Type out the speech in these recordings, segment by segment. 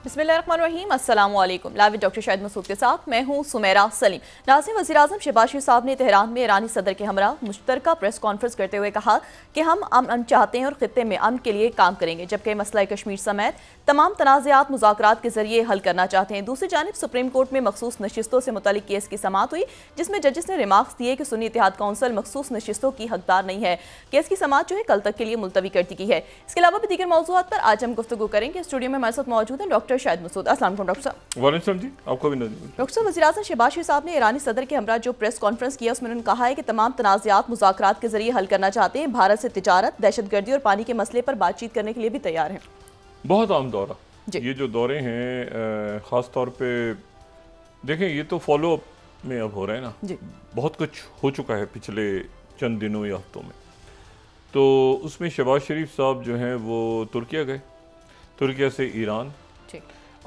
बिस्मिल्लाहिर्रहमानिर्रहीम, अस्सलाम वालेकुम। लाइव डॉक्टर शाहिद मसूद के साथ मैं हूँ सुमेरा सलीम। नाज़रीन, वज़ीर-ए-आज़म शहबाज शरीफ साहब ने तेहरान में ईरानी सदर के हमरा मुश्तरका प्रेस कॉन्फ्रेंस करते हुए कहा कि हम अमन चाहते हैं और खित्ते में अमन के लिए काम करेंगे, जबकि मसला कश्मीर समेत तमाम तनाज़ात मुज़ाकरात के जरिए हल करना चाहते हैं। दूसरी जानिब सुप्रीम कोर्ट में मखसूस नशिस्तों से मुतालिक केस की समाअत हुई, जिसमें जजिस ने रिमार्क्स दिए कि सुन्नी इत्तेहाद काउंसिल मखसूस नशिस्तों की हकदार नहीं है। केस की समाअत जो है कल तक के लिए मुलतवी कर दी गई है। इसके अलावा भी दीगर मौज़ूआत पर आज हम गुफ्तगू करेंगे। स्टूडियो में हमारे साथ मौजूद हैं डॉक्टर शाहिद मसूद। अस्सलाम वालेकुम डॉक्टर साहब। वालेकुम जी, आपको भी डॉक्टर साहब, वज़ीर-ए-आज़म शहबाज शरीफ साहब ने ईरानी सदर के हमरा जो प्रेस कॉन्फ्रेंस किया उसमें उन्होंने कहा है कि तमाम तनाज़ात मुज़ाकरात के जरिए हल करना चाहते हैं, भारत से तिजारत, दहशतगर्दी और पानी के मसले पर बातचीत करने के लिए भी तैयार हैं। बहुत आम दौरा ये जो दौरे हैं, ख़ास तौर पे देखें, ये तो फॉलो अप में अब हो रहे हैं ना जी। बहुत कुछ हो चुका है पिछले चंद दिनों या हफ्तों में। तो उसमें शहबाज शरीफ साहब जो हैं वो तुर्किया गए, तुर्किया से ईरान,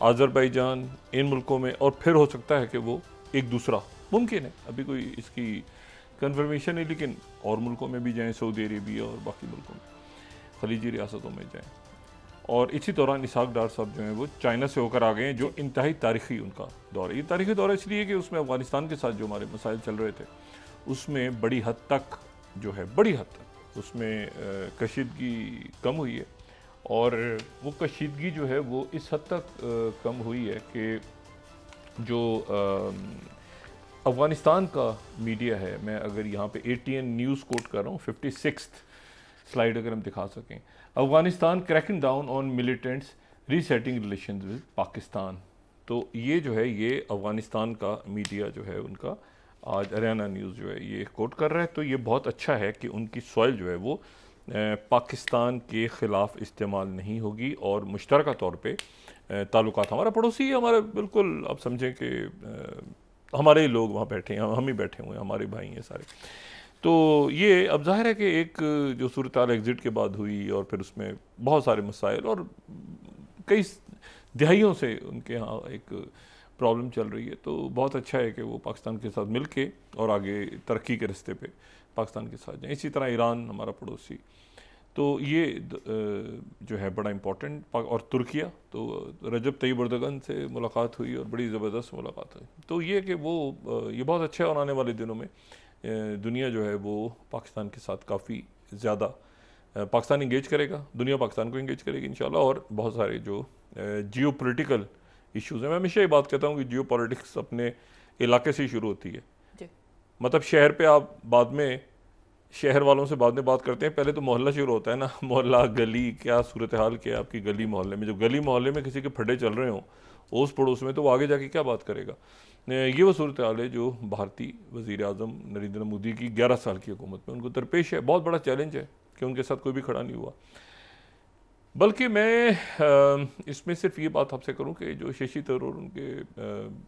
आज़रबाईजान, इन मुल्कों में, और फिर हो सकता है कि वो एक दूसरा मुमकिन है, अभी कोई इसकी कन्फर्मेशन नहीं, लेकिन और मुल्कों में भी जाएं, सऊदी अरेबिया और बाकी मुल्कों में, खलीजी रियासतों में जाएं। और इसी दौरान इसहाक डार साहब जो हैं वो चाइना से होकर आ गए हैं, जो इंतहाई तारीखी उनका दौर है। ये तारीखी दौर इसलिए कि उसमें अफ़गानिस्तान के साथ जो हमारे मसाइल चल रहे थे उसमें बड़ी हद तक जो है, बड़ी हद तक उसमें कशीदगी कम हुई है। और वो कशीदगी जो है वो इस हद तक कम हुई है कि जो अफ़गानिस्तान का मीडिया है, मैं अगर यहाँ पे ATN न्यूज़ कोट कर रहा हूँ, 56th स्लाइड अगर हम दिखा सकें, Afghanistan cracking down on militants resetting relations with Pakistan. तो ये जो है, ये अफ़गानिस्तान का मीडिया जो है उनका, आज हरियाणा न्यूज़ जो है ये कोट कर रहा है। तो ये बहुत अच्छा है कि उनकी सॉइल जो है वो पाकिस्तान के ख़िलाफ़ इस्तेमाल नहीं होगी, और मुश्तरका तौर पे ताल्लुकात, हमारा पड़ोसी है, हमारा बिल्कुल आप समझें कि हमारे ही लोग वहाँ बैठे हैं, हम ही बैठे हुए हैं, हमारे भाई हैं सारे। तो ये अब जाहिर है कि एक जो सूरत हाल एग्ज़िट के बाद हुई, और फिर उसमें बहुत सारे मसाइल और कई दिहाइयों से उनके यहाँ एक प्रॉब्लम चल रही है। तो बहुत अच्छा है कि वो पाकिस्तान के साथ मिल के और आगे तरक्की के रास्ते पे पाकिस्तान के साथ जाएँ। इसी तरह ईरान हमारा पड़ोसी, तो ये जो है बड़ा इम्पोर्टेंट। और तुर्किया, तो रजब तय्यब एर्दोगन से मुलाकात हुई और बड़ी ज़बरदस्त मुलाकात हुई। तो ये कि वो ये बहुत अच्छा है, और आने वाले दिनों में दुनिया जो है वो पाकिस्तान के साथ काफ़ी ज़्यादा पाकिस्तान इंगेज करेगा, दुनिया पाकिस्तान को इंगेज करेगी इंशाल्लाह। और बहुत सारे जो जियो पोलिटिकल इशूज़ हैं, मैं हमेशा ये बात कहता हूँ कि जियो पॉलिटिक्स अपने इलाके से ही शुरू होती है। मतलब शहर पे आप बाद में शहर वालों से बाद में बात करते हैं, पहले तो मोहल्ला शुरू होता है ना, मोहल्ला, गली, क्या सूरत हाल क्या आपकी गली मोहल्ले में। जब गली मोहल्ले में किसी के फड्डे चल रहे हों ओस पड़ोस में, तो वो आगे जाके क्या बात करेगा। ये वो सूरत हाल है जो भारतीय वज़ीर-ए-आज़म नरेंद्र मोदी की 11 साल की हुकूमत में उनको दरपेश है। बहुत बड़ा चैलेंज है कि उनके साथ कोई भी खड़ा नहीं हुआ। बल्कि मैं इसमें सिर्फ ये बात आपसे करूँ कि जो शशि थरूर उनके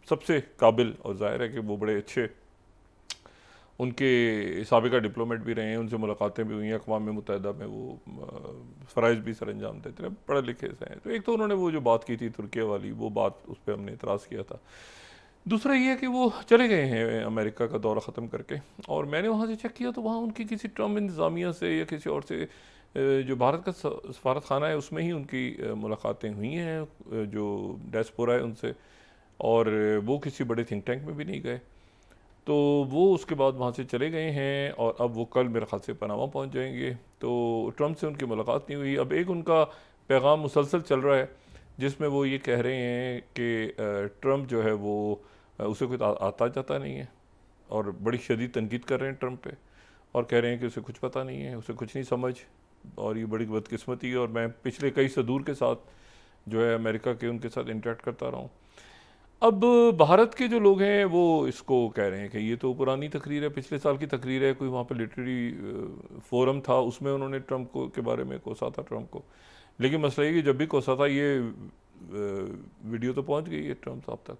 सबसे काबिल, और ज़ाहिर है कि वो बड़े अच्छे उनके साबिका डिप्लोमेट भी रहे हैं, उनसे मुलाकातें भी हुई हैं, अक़वाम मुत्तहिदा में वो फ़राइज़ भी सर अंजाम देते हैं, पढ़े लिखे से हैं। तो एक तो उन्होंने वो जो बात की थी तुर्किया वाली, वो बात, उस पर हमने इतराज़ किया था। दूसरा ये है कि वो चले गए हैं अमेरिका का दौरा ख़त्म करके, और मैंने वहाँ से चेक किया तो वहाँ उनकी किसी ट्रम्प इंतज़ामिया से या किसी और से, जो भारत का सफारत खाना है उसमें ही उनकी मुलाकातें हुई हैं, जो डायस्पोरा है उनसे, और वो किसी बड़े थिंक टैंक में भी नहीं गए। तो वो उसके बाद वहाँ से चले गए हैं, और अब वो कल मेरे ख़्याल से पनामा पहुँच जाएंगे। तो ट्रम्प से उनकी मुलाकात नहीं हुई। अब एक उनका पैगाम मुसलसल चल रहा है जिसमें वो ये कह रहे हैं कि ट्रम्प जो है वो उसे कोई आता जाता नहीं है, और बड़ी शदीद तनकीद कर रहे हैं ट्रम्प पे, और कह रहे हैं कि उसे कुछ पता नहीं है, उसे कुछ नहीं समझ, और ये बड़ी बदकिस्मती है। और मैं पिछले कई सदूर के साथ जो है अमेरिका के, उनके साथ इंटरेक्ट करता रहा हूँ। अब भारत के जो लोग हैं वो इसको कह रहे हैं कि ये तो पुरानी तकरीर है, पिछले साल की तकरीर है, कोई वहाँ पे लिटरेरी फोरम था, उसमें उन्होंने ट्रम्प को के बारे में कोसा था ट्रम्प को। लेकिन मसला ये कि जब भी कोसा था, ये वीडियो तो पहुँच गई है ट्रम्प साहब तक,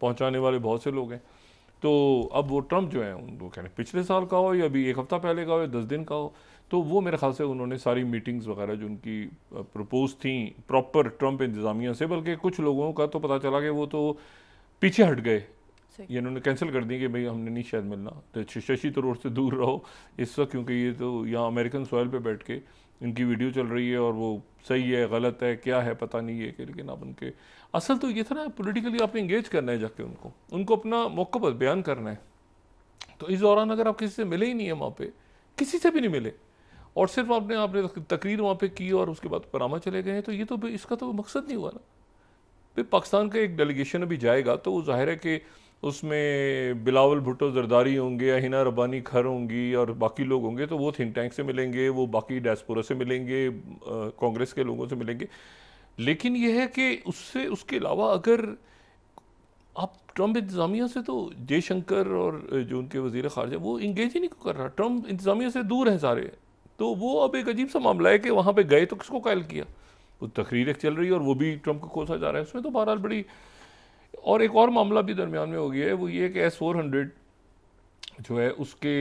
पहुँचाने वाले बहुत से लोग हैं। तो अब वो ट्रम्प जो है उनको कह रहे हैं पिछले साल का हो, या अभी एक हफ़्ता पहले का हो, या 10 दिन का हो, तो वो मेरे ख्याल से उन्होंने सारी मीटिंग्स वगैरह जो उनकी प्रपोज थी प्रॉपर ट्रम्प इंतज़ामिया से, बल्कि कुछ लोगों का तो पता चला कि वो तो पीछे हट गए, ये इन्होंने कैंसिल कर दी कि भाई हमने नहीं शायद मिलना, तो शशि थरूर से दूर रहो इस वक्त, क्योंकि ये तो यहाँ अमेरिकन सॉइल पे बैठ के इनकी वीडियो चल रही है और वो सही है गलत है क्या है पता नहीं है कि, लेकिन आप उनके असल तो ये था ना, पॉलिटिकली आपने इंगेज करना है जाके उनको अपना मौक़ा पर बयान करना है। तो इस दौरान अगर आप किसी से मिले ही नहीं है वहाँ पे, किसी से भी नहीं मिले और सिर्फ आपने तकरीर वहाँ पे की और उसके बाद पनामा चले गए, तो ये तो इसका तो मकसद नहीं हुआ ना। फिर पाकिस्तान का एक डेलीगेशन अभी जाएगा तो वो जाहिर है कि उसमें बिलावल भुट्टो जरदारी होंगे या हिना रब्बानी खर होंगी और बाकी लोग होंगे, तो वो थिंक टैंक से मिलेंगे, वो बाकी डायस्पोरा से मिलेंगे, कांग्रेस के लोगों से मिलेंगे। लेकिन ये है कि उससे उसके अलावा अगर आप ट्रम्प इंतज़ामिया से, तो जयशंकर और जो उनके वज़ीर ख़ारजा वो इंगेज ही नहीं कर रहा, ट्रम्प इंतज़ामिया से दूर हैं सारे। तो वो अब एक अजीब सा मामला है कि वहाँ पे गए तो किसको कायल किया, वो तकरीर एक चल रही है और वो भी ट्रम्प को कोसा जा रहा है उसमें, तो बहरहाल बड़ी। और एक और मामला भी दरमियान में हो गया है, वो ये कि S-400 जो है उसके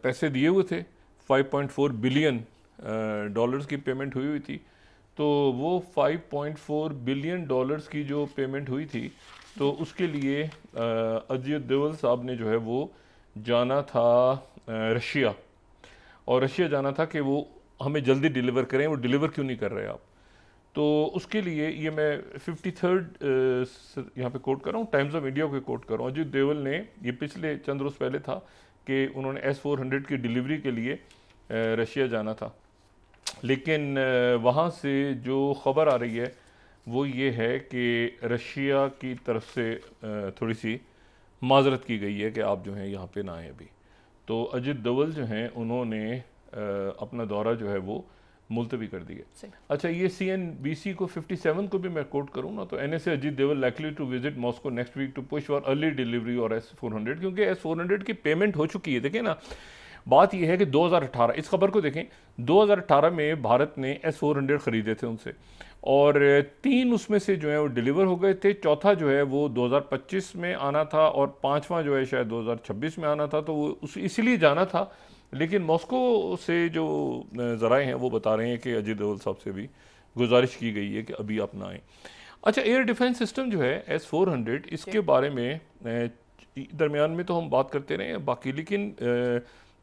पैसे दिए हुए थे, 5.4 बिलियन डॉलर्स की पेमेंट हुई थी। तो वो 5.4 बिलियन डॉलर्स की जो पेमेंट हुई थी, तो उसके लिए अजय देवल साहब ने जो है वो जाना था रशिया, और रशिया जाना था कि वो हमें जल्दी डिलीवर करें, वो डिलीवर क्यों नहीं कर रहे आप। तो उसके लिए ये मैं 53rd यहाँ पे कोट कर रहा हूँ, टाइम्स ऑफ इंडिया को कोट कर रहा हूँ। अजय देवल ने ये पिछले चंद रोज़ पहले था कि उन्होंने S-400 की डिलीवरी के लिए रशिया जाना था, लेकिन वहाँ से जो ख़बर आ रही है वो ये है कि रशिया की तरफ से थोड़ी सी माजरत की गई है कि आप जो हैं यहाँ पे ना आए अभी। तो अजित दोवल जो हैं उन्होंने अपना दौरा जो है वो मुलतवी कर दिया। अच्छा, ये CNBC को 57 को भी मैं कोट करूँ ना, तो NSA Ajit Doval likely to visit Moscow next week to push for early delivery और S-400, क्योंकि S-400 की पेमेंट हो चुकी है। देखिए ना, बात यह है कि 2018, इस खबर को देखें, 2018 में भारत ने S-400 ख़रीदे थे उनसे, और 3 उसमें से जो है वो डिलीवर हो गए थे, चौथा जो है वो 2025 में आना था और 5वां जो है शायद 2026 में आना था। तो वो इसीलिए जाना था, लेकिन मॉस्को से जो ज़राए हैं वो बता रहे हैं कि अजय देवल साहब से भी गुजारिश की गई है कि अभी आप ना आएँ। अच्छा, एयर डिफेंस सिस्टम जो है S-400, इसके बारे में दरमियान में तो हम बात करते रहे हैं बाकी, लेकिन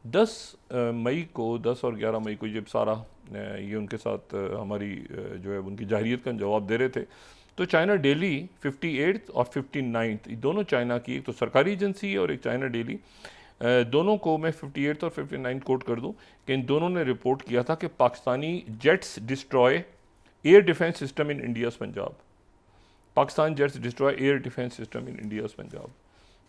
10 मई को, 10 और 11 मई को जब सारा ये उनके साथ हमारी जो है उनकी जाहिरियत का जवाब दे रहे थे, तो चाइना डेली 58th और 59th, दोनों चाइना की, एक तो सरकारी एजेंसी है और एक चाइना डेली, दोनों को मैं 58th और 59th कोट कर दूं कि इन दोनों ने रिपोर्ट किया था कि Pakistani jets destroy air defence system in India's Punjab. Pakistan jets destroy air defence system in India's Punjab,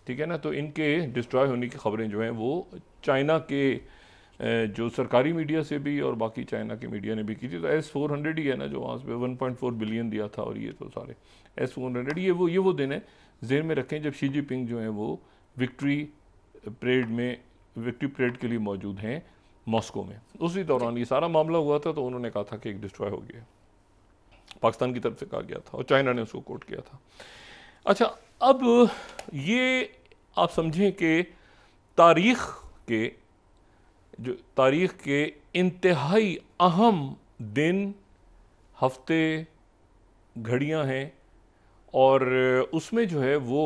ठीक है ना। तो इनके डिस्ट्रॉय होने की खबरें जो हैं वो चाइना के जो सरकारी मीडिया से भी और बाकी चाइना के मीडिया ने भी की थी। तो S-400 ही है ना जो वहाँ पे 1.4 बिलियन दिया था, और ये तो सारे S-400 ये वो दिन है, ज़हन में रखें जब शी जिनपिंग जो है वो विक्ट्री परेड के लिए मौजूद हैं मॉस्को में। उसी दौरान ये सारा मामला हुआ था, तो उन्होंने कहा था कि एक डिस्ट्रॉय हो गया, पाकिस्तान की तरफ से कहा गया था और चाइना ने उसको कोट किया था। अच्छा, अब ये आप समझें कि तारीख़ के इंतहाई अहम दिन, हफ्ते, घड़ियां हैं, और उसमें जो है वो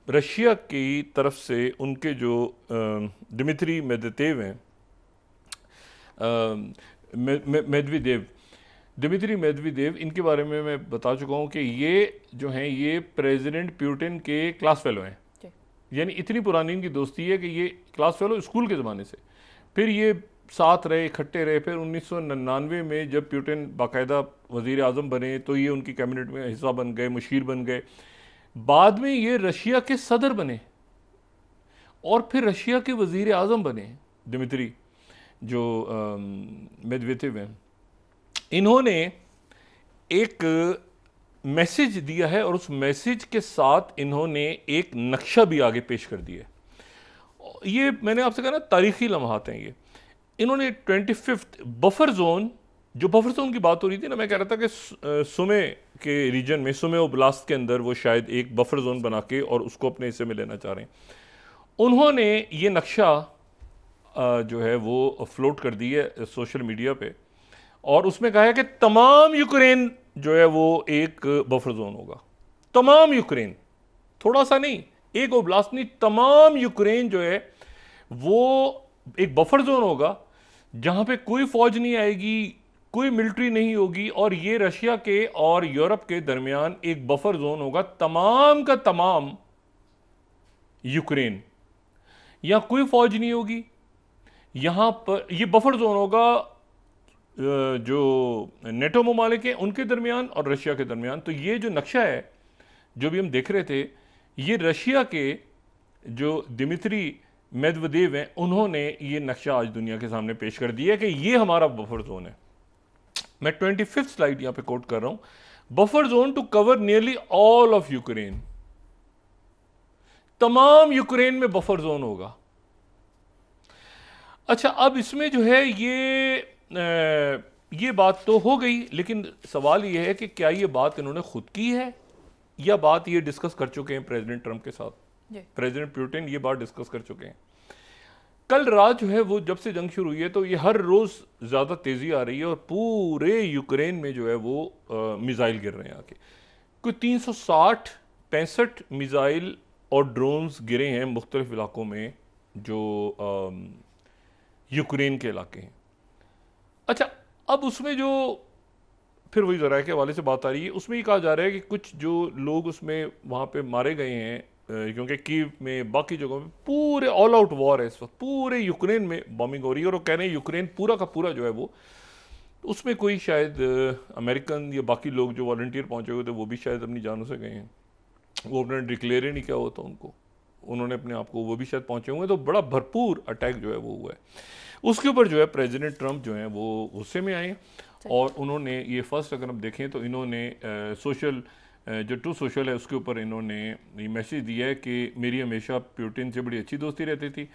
रशिया की तरफ से उनके जो दिमित्री मेदवेदेव हैं, दिमित्री मेदवेदेव, इनके बारे में मैं बता चुका हूँ कि ये जो हैं ये प्रेसिडेंट पुतिन के क्लास फेलो हैं, यानी इतनी पुरानी इनकी दोस्ती है कि ये क्लास फेलो स्कूल के ज़माने से, फिर ये साथ रहे, इकट्ठे रहे। फिर 1999 में जब पुतिन बाकायदा वज़ीर आज़म बने तो ये उनकी कैबिनेट में हिस्सा बन गए, मुशीर बन गए। बाद में ये रशिया के सदर बने और फिर रशिया के वज़ीर आज़म बने दिमित्री जो मेदवेदेव हैं। इन्होंने एक मैसेज दिया है और उस मैसेज के साथ इन्होंने एक नक्शा भी आगे पेश कर दिया। ये मैंने आपसे कहा ना, तारीखी लम्हात हैं ये। इन्होंने 25th बफर जोन, जो बफर जोन की बात हो रही थी ना, मैं कह रहा था कि सुमे के रीजन में, सुमे ओब्लास्ट के अंदर वो शायद एक बफर जोन बना के और उसको अपने हिस्से में लेना चाह रहे हैं। उन्होंने ये नक्शा जो है वो फ्लोट कर दी है सोशल मीडिया पे, और उसमें कहा है कि तमाम यूक्रेन जो है वो एक बफर जोन होगा। तमाम यूक्रेन, थोड़ा सा नहीं, एक ओब्लास्ट नहीं, तमाम यूक्रेन जो है वो एक बफर जोन होगा, जहां पे कोई फौज नहीं आएगी, कोई मिलिट्री नहीं होगी, और ये रशिया के और यूरोप के दरमियान एक बफर जोन होगा, तमाम का तमाम यूक्रेन। यहां कोई फौज नहीं होगी, यहां पर ये बफर जोन होगा जो नेटो ममालिक हैं उनके दरमियान और रशिया के दरमियान। तो ये जो नक्शा है जो भी हम देख रहे थे, ये रशिया के जो दिमित्री मेदवेदेव हैं उन्होंने ये नक्शा आज दुनिया के सामने पेश कर दिया कि ये हमारा बफर जोन है। मैं 25th स्लाइड यहां पे कोट कर रहा हूं, buffer zone to cover nearly all of Ukraine. तमाम यूक्रेन में बफर जोन होगा। अच्छा, अब इसमें जो है ये बात तो हो गई, लेकिन सवाल ये है कि क्या ये बात इन्होंने खुद की है या बात ये डिस्कस कर चुके हैं प्रेसिडेंट ट्रंप के साथ। प्रेसिडेंट पुतिन ये बात डिस्कस कर चुके हैं। कल रात जो है वो जब से जंग शुरू हुई है तो ये हर रोज ज्यादा तेजी आ रही है और पूरे यूक्रेन में जो है वो मिसाइल गिर रहे हैं आके। कोई 365 मिसाइल और ड्रोन्स गिरे हैं मुख्तलिफ इलाकों में जो यूक्रेन के इलाके हैं। अच्छा, अब उसमें जो फिर वही ज़राए के हवाले से बात आ रही है, उसमें ये कहा जा रहा है कि कुछ जो लोग उसमें वहाँ पे मारे गए हैं, क्योंकि कीव में बाकी जगहों में पूरे ऑल आउट वॉर है इस वक्त, पूरे यूक्रेन में बॉम्बिंग हो रही है और वो कह रहे हैं यूक्रेन पूरा का पूरा जो है वो, उसमें कोई शायद अमेरिकन या बाकी लोग जो वॉलंटियर पहुँचे हुए थे वो भी शायद अपनी जानों से गए हैं, वो अपने डिक्लेयर ही नहीं किया होता उनको, उन्होंने अपने आप को, वो भी शायद पहुँचे हुए हैं। तो बड़ा भरपूर अटैक जो है वो हुआ है। उसके ऊपर जो है प्रेसिडेंट ट्रंप जो है वो गुस्से में आए और उन्होंने ये फर्स्ट, अगर हम देखें तो इन्होंने सोशल जो ट्रू सोशल है उसके ऊपर इन्होंने ये मैसेज दिया है कि मेरी हमेशा पुतिन से बड़ी अच्छी दोस्ती रहती थी,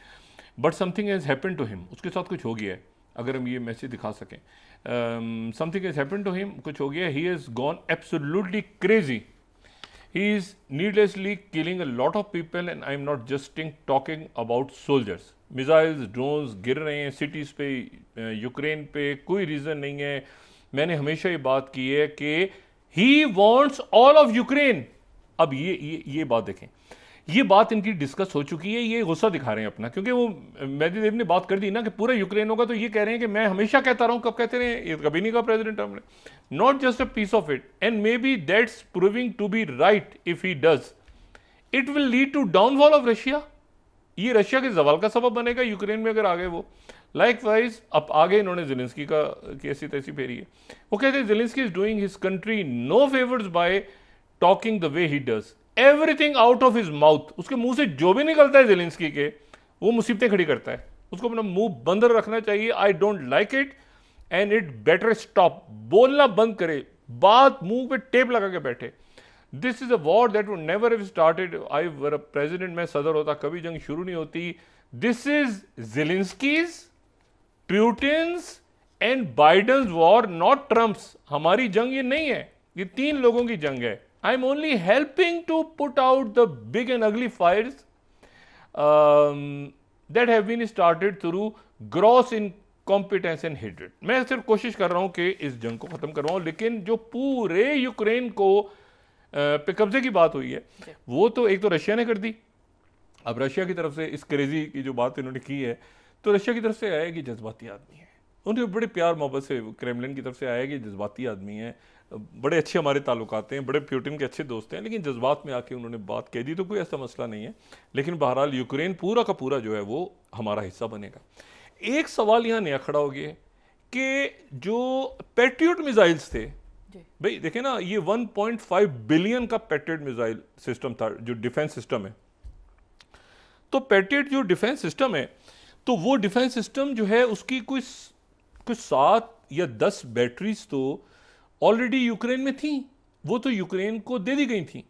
but something has happened to him, उसके साथ कुछ हो गया है, अगर हम ये मैसेज दिखा सकें। Something has happened to him, कुछ हो गया, he has gone absolutely crazy, he is needlessly killing a lot of people and I am not just talking about soldiers. Missiles, drones गिर रहे हैं सिटीज़ पे, यूक्रेन पे, कोई रीज़न नहीं है। मैंने हमेशा ये बात की है कि he wants all of Ukraine. अब ये बात देखें, ये बात इनकी डिस्कस हो चुकी है, ये गुस्सा दिखा रहे हैं अपना, क्योंकि वो मेदवेदेव ने बात कर दी ना कि पूरा यूक्रेन होगा, तो ये कह रहे हैं कि मैं हमेशा कहता रहा हूं, कब कहते रहे, ये कभी नहीं कहा प्रेसिडेंट ट्रंप ने, not just a piece of it and maybe that's proving to be right if he does, it will lead to downfall of Russia. ये रशिया के जवाल का सबब बनेगा यूक्रेन में अगर आ गए वो। लाइकवाइज अब आगे इन्होंने ज़ेलेंस्की का कैसी तैसी फेरी है, वो कहते हैं Zelensky is doing his country no favours by talking the way he does, everything out of his mouth. उसके मुंह से जो भी निकलता है ज़ेलेंस्की के, वो मुसीबतें खड़ी करता है, उसको अपना मुंह बंद रखना चाहिए। I don't like it and it better stop, बोलना बंद करे, बात मुंह पे टेप लगा के बैठे। This is a war that would never have started, I were a president, मैं सदर होता कभी जंग शुरू नहीं होती। This is Zelensky's, Putin's and Biden's war, not Trump's. हमारी जंग ये नहीं है, ये तीन लोगों की जंग है। I am only helping to put out the big and ugly fires that have been started through gross incompetence and hatred. मैं सिर्फ कोशिश कर रहा हूं कि इस जंग को खत्म करवाऊं, लेकिन जो पूरे यूक्रेन को पे कब्जे की बात हुई है वो तो एक तो रशिया ने कर दी। अब रशिया की तरफ से इस क्रेजी की जो बात इन्होंने की है, तो रशिया की तरफ से आया कि जज्बाती आदमी है, उन्हें बड़े प्यार मोहब्बत से क्रेमलिन की तरफ से आया कि जज्बाती आदमी है, बड़े अच्छे हमारे ताल्लुकात हैं, बड़े पुतिन के अच्छे दोस्त हैं, लेकिन जज्बात में आके उन्होंने बात कह दी, तो कोई ऐसा मसला नहीं है। लेकिन बहरहाल यूक्रेन पूरा का पूरा जो है वो हमारा हिस्सा बनेगा। एक सवाल यहाँ नया खड़ा हो गया कि जो पैट्रियट मिसाइल्स थे, भाई देखें ना, ये 1.5 बिलियन का पैट्रियट मिसाइल सिस्टम था जो डिफेंस सिस्टम है। तो पैट्रियट जो डिफेंस सिस्टम है, तो वो डिफेंस सिस्टम जो है उसकी कुछ 7 या 10 बैटरीज तो ऑलरेडी यूक्रेन में थी, वो तो यूक्रेन को दे दी गई थी।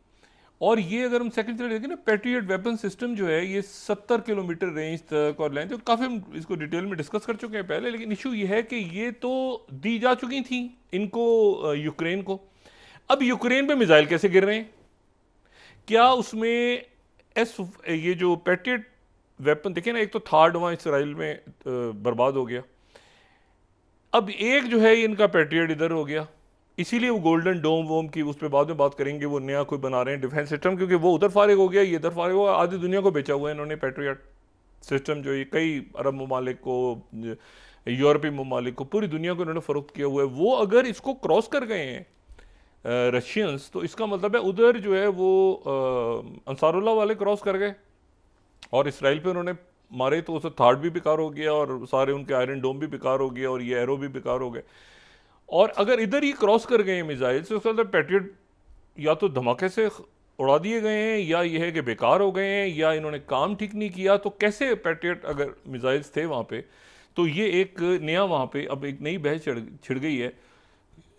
और ये अगर हम सेकंड तरह देखें ना, पैट्रियट वेपन सिस्टम जो है ये 70 किलोमीटर रेंज तक और लेंथ, तो काफ़ी हम इसको डिटेल में डिस्कस कर चुके हैं पहले, लेकिन इशू ये है कि ये तो दी जा चुकी थी इनको, यूक्रेन को। अब यूक्रेन पे मिसाइल कैसे गिर रहे हैं? क्या उसमें ये जो पैट्रियट वेपन देखें ना, एक तो था वहाँ इसराइल में बर्बाद हो गया, अब एक जो है इनका पैट्रियट इधर हो गया, इसीलिए वो गोल्डन डोम वोम की उस पर बाद में बात करेंगे, वो नया कोई बना रहे हैं डिफेंस सिस्टम, क्योंकि वो उधर फारिग हो गया, ये इधर फारिग हो गया। आधी दुनिया को बेचा हुआ है इन्होंने पैट्रियट सिस्टम, जो ये कई अरब ममालिक को, यूरोपीय ममालिक को, पूरी दुनिया को इन्होंने फ़रोख्त किया हुआ है। वो अगर इसको क्रॉस कर गए हैं रशियंस, तो इसका मतलब है उधर जो है वो अंसारुल्लाह वाले क्रॉस कर गए और इसराइल पे उन्होंने मारे, तो उसे थार्ड भी बेकार हो गया और सारे उनके आयरन डोम भी बेकार हो गया और ये एरो भी बेकार हो गए। और अगर इधर ही क्रॉस कर गए हैं मिसाइल से, उसका मतलब पैट्रियट या तो धमाके से उड़ा दिए गए हैं, या ये है कि बेकार हो गए हैं, या इन्होंने काम ठीक नहीं किया। तो कैसे पैट्रियट अगर मिसाइल्स थे वहाँ पे, तो ये एक नया वहाँ पे अब एक नई बहस छिड़ गई है,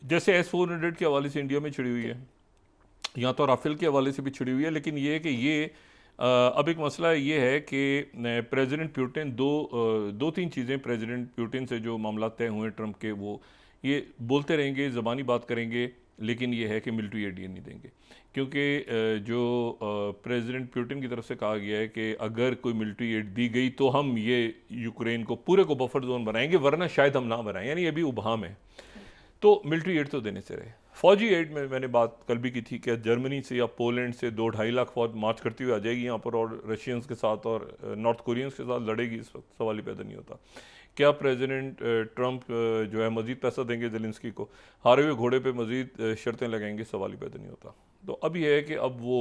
जैसे S-400 के हवाले से इंडिया में छिड़ी हुई है, या तो राफेल के हवाले से भी छिड़ी हुई है। लेकिन ये है कि ये अब एक मसला ये है कि प्रेसिडेंट प्यूटिन दो तीन चीज़ें प्रेसिडेंट प्यूटिन से जो मामला तय हुए ट्रंप के, वो ये बोलते रहेंगे, ज़बानी बात करेंगे, लेकिन ये है कि मिलिट्री एड ये नहीं देंगे। क्योंकि जो प्रेसिडेंट प्यूटिन की तरफ से कहा गया है कि अगर कोई मिलिट्री एड दी गई तो हम ये यूक्रेन को पूरे को बफर जोन बनाएंगे, वरना शायद हम ना बनाएं, यानी ये भी उबहम है। तो मिलिट्री एड तो देने से रहे। फौजी एड में मैंने बात कल भी की थी कि जर्मनी से या पोलैंड से 2-2.5 लाख फौज मार्च करती हुई आ जाएगी यहाँ पर, और रशियंस के साथ और नॉर्थ कोरियंस के साथ लड़ेगी। इस वक्त सवाल ही पैदा नहीं होता क्या प्रेसिडेंट ट्रंप जो है मजीद पैसा देंगे ज़ेलेंस्की को, हारे हुए घोड़े पे मजीद शर्तें लगाएंगे, सवाल ही पैदा नहीं होता। तो अब यह है कि अब वो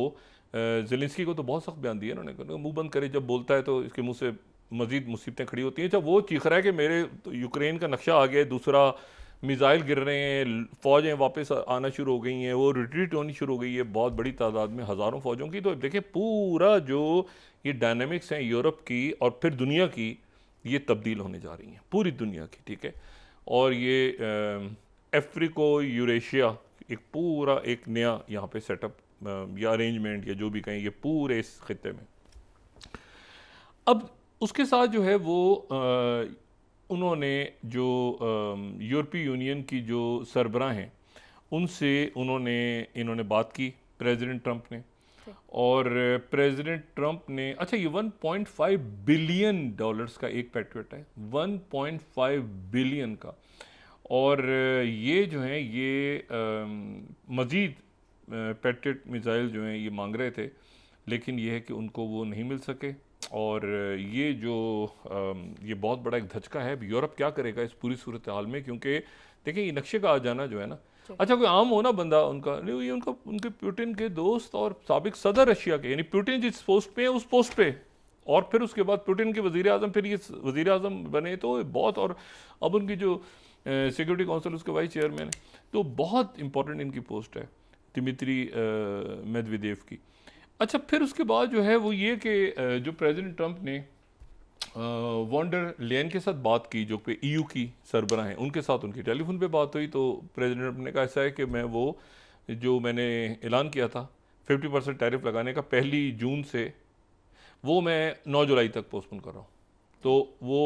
ज़ेलेंस्की को तो बहुत सख्त बयान दिया उन्होंने, मुंह बंद करे, जब बोलता है तो इसके मुंह से मजीद मुसीबतें खड़ी होती हैं। जब वो चीख रहा है कि मेरे तो यूक्रेन का नक्शा आ गया है, दूसरा मिसाइल गिर रहे हैं, फ़ौजें वापस आना शुरू हो गई हैं, वो रिट्रीट होनी शुरू हो गई है बहुत बड़ी तादाद में, हज़ारों फ़ौजों की। तो देखिए पूरा जो ये डायनामिक्स हैं यूरोप की और फिर दुनिया की, ये तब्दील होने जा रही हैं पूरी दुनिया की, ठीक है। और ये अफ्रीको यूरेशिया एक पूरा एक नया यहाँ पे सेटअप या अरेंजमेंट या जो भी कहें, ये पूरे इस खित्ते में। अब उसके साथ जो है वो उन्होंने जो यूरोपीय यूनियन की जो सरबराह हैं उनसे इन्होंने बात की प्रेसिडेंट ट्रंप ने, और प्रेसिडेंट ट्रंप ने, अच्छा ये $1.5 बिलियन का एक पैट्रियट है, 1.5 बिलियन का। और ये जो है ये मज़ीद पैट्रियट मिसाइल जो हैं ये मांग रहे थे, लेकिन ये है कि उनको वो नहीं मिल सके। और ये जो ये बहुत बड़ा एक धचका है। यूरोप क्या करेगा इस पूरी सूरत हाल में, क्योंकि देखिए ये नक्शे का आ जाना जो है ना, अच्छा कोई आम हो ना बंदा उनका नहीं, ये उनके पुतिन के दोस्त और साबिक सदर रशिया के, यानी पुतिन जिस पोस्ट पे है उस पोस्ट पे, और फिर उसके बाद पुतिन के वज़ीर आज़म, फिर ये वज़ीर आज़म बने, तो बहुत, और अब उनकी जो सिक्योरिटी काउंसिल उसके वाइस चेयरमैन है, तो बहुत इंपॉर्टेंट इनकी पोस्ट है दिमित्री मेदवेदेव की। अच्छा फिर उसके बाद जो है वो ये कि जो प्रेसिडेंट ट्रंप ने वॉन्डर लेयन के साथ बात की, जो कि EU की सरबराह हैं, उनके साथ उनकी टेलीफोन पे बात हुई। तो प्रेसिडेंट ट्रंप ने कहा ऐसा है कि मैं वो जो मैंने ऐलान किया था 50% टैरिफ लगाने का 1 जून से, वो मैं 9 जुलाई तक पोस्टपोन कर रहा हूँ। तो वो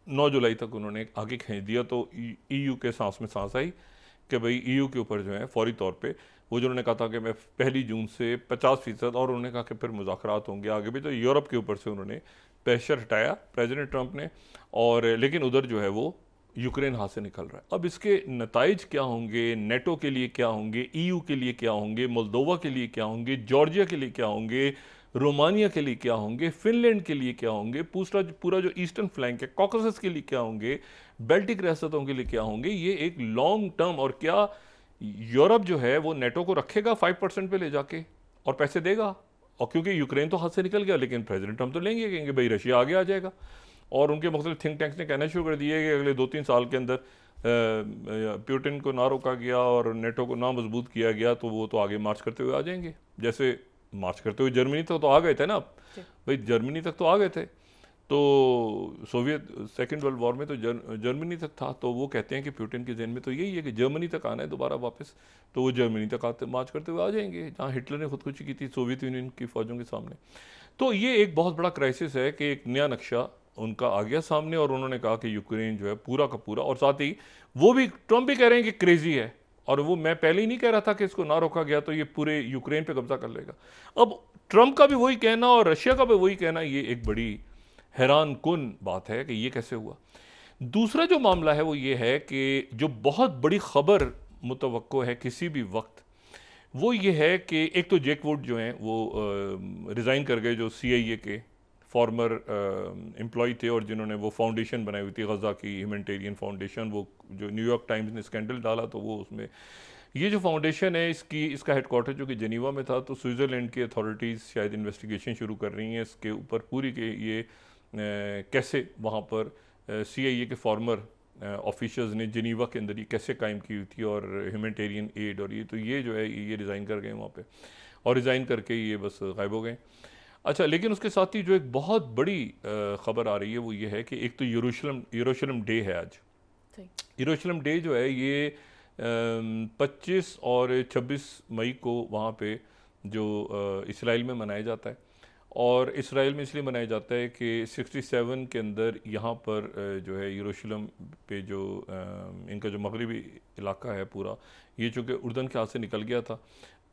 9 जुलाई तक उन्होंने आगे खींच दिया। तो EU के सांस में सांस आई कि भाई EU के ऊपर जो है फौरी तौर पे वो जो उन्होंने कहा था कि मैं 1 जून से 50%, और उन्होंने कहा कि फिर मुज़ाकरात होंगे आगे भी, तो यूरोप के ऊपर से उन्होंने प्रेशर हटाया प्रेसिडेंट ट्रंप ने। और लेकिन उधर जो है वो यूक्रेन हाथ से निकल रहा है। अब इसके नताइज क्या होंगे, नेटो के लिए क्या होंगे, EU के लिए क्या होंगे, मोल्दोवा के लिए क्या होंगे, जॉर्जिया के लिए क्या होंगे, रोमानिया के लिए क्या होंगे, फिनलैंड के लिए क्या होंगे, पूरा जो ईस्टर्न फ्लैंक है कॉकेसस के लिए क्या होंगे, बेल्टिक रियासतों के लिए क्या होंगे, ये एक लॉन्ग टर्म। और क्या यूरोप जो है वो नेटो को रखेगा 5% पे ले जाके और पैसे देगा? और क्योंकि यूक्रेन तो हाथ से निकल गया, लेकिन प्रेसिडेंट ट्रंप तो लेंगे, कहेंगे भाई रशिया आगे आ जाएगा। और उनके मुख्तलिफ थिंक टैंक्स ने कहना शुरू कर दिए कि अगले 2-3 साल के अंदर पुतिन को ना रोका गया और नेटो को ना मजबूत किया गया तो वो तो आगे मार्च करते हुए आ जाएंगे। जैसे मार्च करते हुए जर्मनी तक तो आ गए थे ना, भाई जर्मनी तक तो आ गए थे। तो सोवियत सेकेंड वर्ल्ड वॉर में तो जर्मनी तक था। तो वो कहते हैं कि पुतिन के जहन में तो यही है कि जर्मनी तक आना है दोबारा वापस, तो वो जर्मनी तक आते मार्च करते हुए आ जाएंगे, जहाँ हिटलर ने खुदकुशी की थी सोवियत यूनियन की फ़ौजों के सामने। तो ये एक बहुत बड़ा क्राइसिस है कि एक नया नक्शा उनका आ गया सामने, और उन्होंने कहा कि यूक्रेन जो है पूरा का पूरा, और साथ ही वो भी ट्रंप भी कह रहे हैं कि क्रेजी है, और वो मैं पहले ही नहीं कह रहा था कि इसको ना रोका गया तो ये पूरे यूक्रेन पे कब्जा कर लेगा। अब ट्रंप का भी वही कहना और रशिया का भी वही कहना, ये एक बड़ी हैरान कुन बात है कि ये कैसे हुआ। दूसरा जो मामला है वो ये है कि जो बहुत बड़ी खबर मुतवक्को है किसी भी वक्त, वो ये है कि एक तो जैक वुड जो हैं वो रिज़ाइन कर गए, जो CIA के फॉर्मर एम्प्लॉय थे और जिन्होंने वो फाउंडेशन बनाई हुई थी गज़ा की ह्यूमैनिटेरियन फाउंडेशन, वो जो न्यूयॉर्क टाइम्स ने स्कैंडल डाला तो वो उसमें ये जो फाउंडेशन है इसका हेडक्वार्टर जो कि जेनीवा में था, तो स्विट्ज़रलैंड की अथॉरिटीज़ शायद इन्वेस्टिगेशन शुरू कर रही हैं इसके ऊपर पूरी के ये कैसे वहाँ पर CIA के फॉर्मर ऑफिशर्स ने जेनीवा के अंदर ये कैसे कायम की हुई थी और ह्यूमैनिटेरियन एड और ये तो ये जो है ये रिज़ाइन कर गए वहाँ पे और रिज़ाइन करके ये बस गायब हो गए। अच्छा, लेकिन उसके साथ ही जो एक बहुत बड़ी ख़बर आ रही है वो ये है कि एक तो यरूशलेम डे है आज। यरूशलेम डे जो है ये 25 और 26 मई को वहाँ पे जो इसराइल में मनाया जाता है और इसराइल में इसलिए मनाया जाता है कि 67 के अंदर यहाँ पर जो है यरूशलेम पे जो इनका जो मगरिबी इलाका है पूरा ये चूँकि उर्दन के हाथ से निकल गया था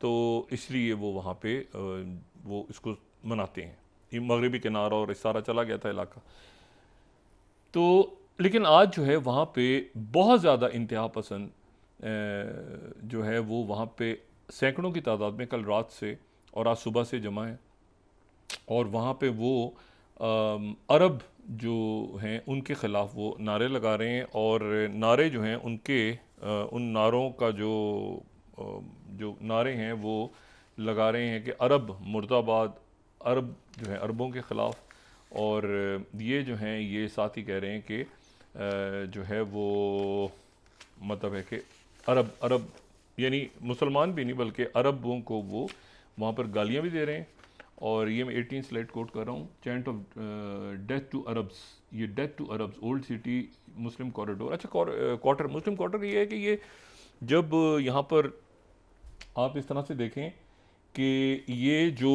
तो इसलिए वो वहाँ पे वो इसको मनाते हैं, ये मगरिबी किनारा और इस सारा चला गया था इलाका। तो लेकिन आज जो है वहाँ पे बहुत ज़्यादा इंतहा पसंद जो है वो वहाँ पे सैकड़ों की तादाद में कल रात से और आज सुबह से जमा है और वहाँ पे वो अरब जो हैं उनके ख़िलाफ़ वो नारे लगा रहे हैं और नारे जो हैं उनके उन नारों का जो नारे हैं वो लगा रहे हैं कि अरब मुर्दाबाद, अरब जो है अरबों के ख़िलाफ़, और ये जो हैं ये साथ ही कह रहे हैं कि जो है वो मतलब है कि अरब यानी मुसलमान भी नहीं बल्कि अरबों को वो वहाँ पर गालियाँ भी दे रहे हैं। और ये मैं 18 स्लाइड कोट कर रहा हूँ, chant of death to Arabs, ये death to Arabs, old city Muslim corridor. अच्छा, क्वार्टर मुस्लिम क्वार्टर ये है कि ये जब यहाँ पर आप इस तरह से देखें कि ये जो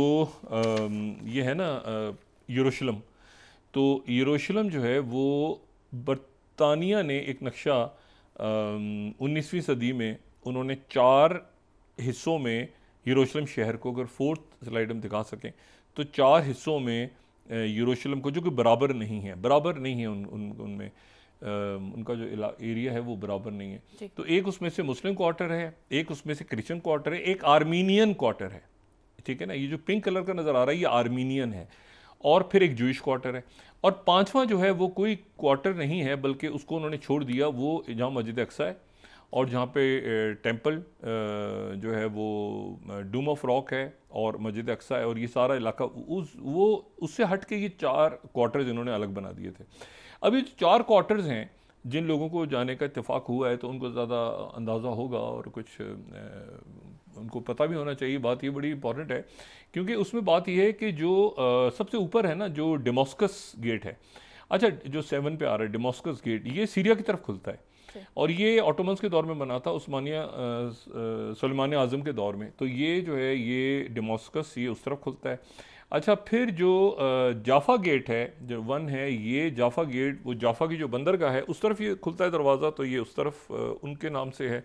ये है ना यरूशलेम, तो यरूशलेम जो है वो बरतानिया ने एक नक्शा 19वीं सदी में उन्होंने 4 हिस्सों में यरूशलेम शहर को, अगर 4th स्लाइड हम दिखा सकें तो 4 हिस्सों में यरूशलेम को, जो कि बराबर नहीं है उनमें उनका जो एरिया है वो बराबर नहीं है। तो एक उसमें से मुस्लिम क्वार्टर है, एक उसमें से क्रिश्चियन क्वार्टर है, एक आर्मीनियन क्वार्टर है, ठीक है ना, ये जो पिंक कलर का नज़र आ रहा है ये आर्मीनियन है, और फिर एक जूइश क्वार्टर है, और 5वां जो है वो कोई क्वार्टर नहीं है बल्कि उसको उन्होंने छोड़ दिया, वो जहाँ मस्जिद अक्सा है और जहाँ पे टेंपल जो है वो डूम ऑफ रॉक है और मस्जिद अक्सा है, और ये सारा इलाका वो उससे हट के ये 4 क्वार्टर्स इन्होंने अलग बना दिए थे। अभी 4 क्वार्टर्स हैं जिन लोगों को जाने का इत्तेफाक हुआ है तो उनको ज़्यादा अंदाज़ा होगा और कुछ उनको पता भी होना चाहिए। बात ये बड़ी इंपॉर्टेंट है क्योंकि उसमें बात ये है कि जो सबसे ऊपर है ना, जो डेमास्कस गेट है, अच्छा जो 7 पे आ रहा है डेमास्कस गेट, ये सीरिया की तरफ खुलता है और ये ऑटोमन्स के दौर में बना था, उस्मानिया सुलेमान आज़म के दौर में, तो ये जो है ये डेमास्कस ये उस तरफ खुलता है। अच्छा, फिर जो जाफ़ा गेट है जो 1 है, ये जाफ़ा गेट वो जाफ़ा की जो बंदरगाह है उस तरफ ये खुलता है दरवाज़ा, तो ये उस तरफ उनके नाम से है।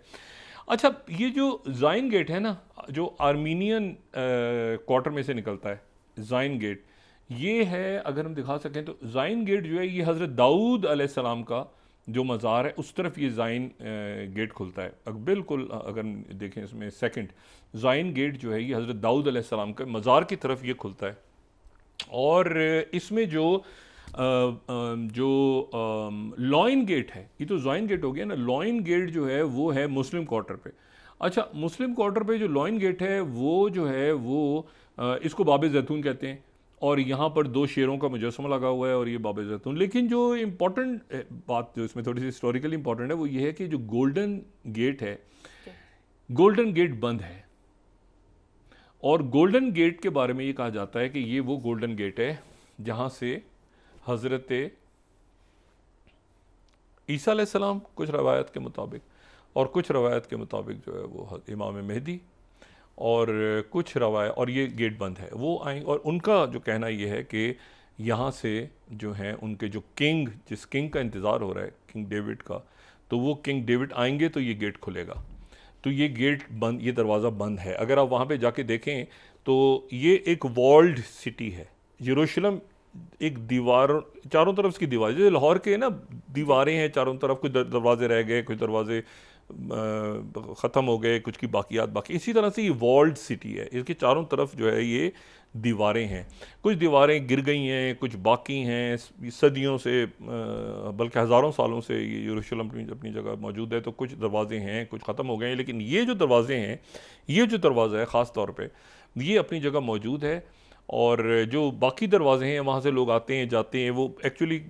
अच्छा, ये जो ज़ाइन गेट है ना, जो आर्मीनियन क्वार्टर में से निकलता है, ज़ाइन गेट ये है, अगर हम दिखा सकें तो ज़ाइन गेट जो है ये हज़रत दाऊद अलैहिस्सलाम का जो मज़ार है उस तरफ ये ज़ाइन गेट खुलता है। बिल्कुल अगर देखें इसमें सेकंड ज़ाइन गेट जो है ये हज़रत दाऊद अलैहिस्सलाम के मज़ार की तरफ ये खुलता है, और इसमें जो लॉइन गेट है, ये तो ज़ाइन गेट हो गया ना, लॉइन गेट जो है वो है मुस्लिम क्वार्टर पे। अच्छा, मुस्लिम क्वार्टर पे जो लॉइन गेट है वो जो है वो इसको बाब जैतून कहते हैं, और यहाँ पर 2 शेरों का मुजस्समा लगा हुआ है और ये बाब जैतून। लेकिन जो इम्पोर्टेंट बात जो इसमें थोड़ी सी हिस्टोरिकली इम्पोर्टेंट है वो ये है कि जो गोल्डन गेट है, गोल्डन गेट बंद है, और गोल्डन गेट के बारे में ये कहा जाता है कि ये वो गोल्डन गेट है जहाँ से हज़रत ईसा अलैहिस्सलाम कुछ रवायत के मुताबिक और कुछ रवायत के मुताबिक जो है वो इमाम मेहदी और कुछ रवायत, और ये गेट बंद है, वो आए, और उनका जो कहना ये है कि यहाँ से जो है उनके जो किंग, जिस किंग का इंतज़ार हो रहा है किंग डेविड का, तो वो किंग डेविड आएंगे तो ये गेट खुलेगा। तो ये गेट बंद, ये दरवाज़ा बंद है। अगर आप वहाँ पे जाके देखें तो ये एक वॉल्ड सिटी है यरूशलेम, एक दीवार चारों तरफ इसकी दीवार, जैसे लाहौर के ना दीवारें हैं चारों तरफ, कुछ दरवाजे रह गए, कुछ दरवाजे ख़त्म हो गए, कुछ की बाकियात बाकी, इसी तरह से ये वॉल्ड सिटी है, इसके चारों तरफ जो है ये दीवारें हैं। कुछ दीवारें गिर गई हैं, कुछ बाकी हैं, सदियों से बल्कि हज़ारों सालों से ये यरूशलेम अपनी जगह मौजूद है। तो कुछ दरवाजे हैं, कुछ ख़त्म हो गए हैं, लेकिन ये जो दरवाजे हैं, ये जो दरवाज़ा है ख़ास तौर पे ये अपनी जगह मौजूद है। और जो बाकी दरवाजे हैं वहाँ से लोग आते हैं जाते हैं, वो एक्चुअली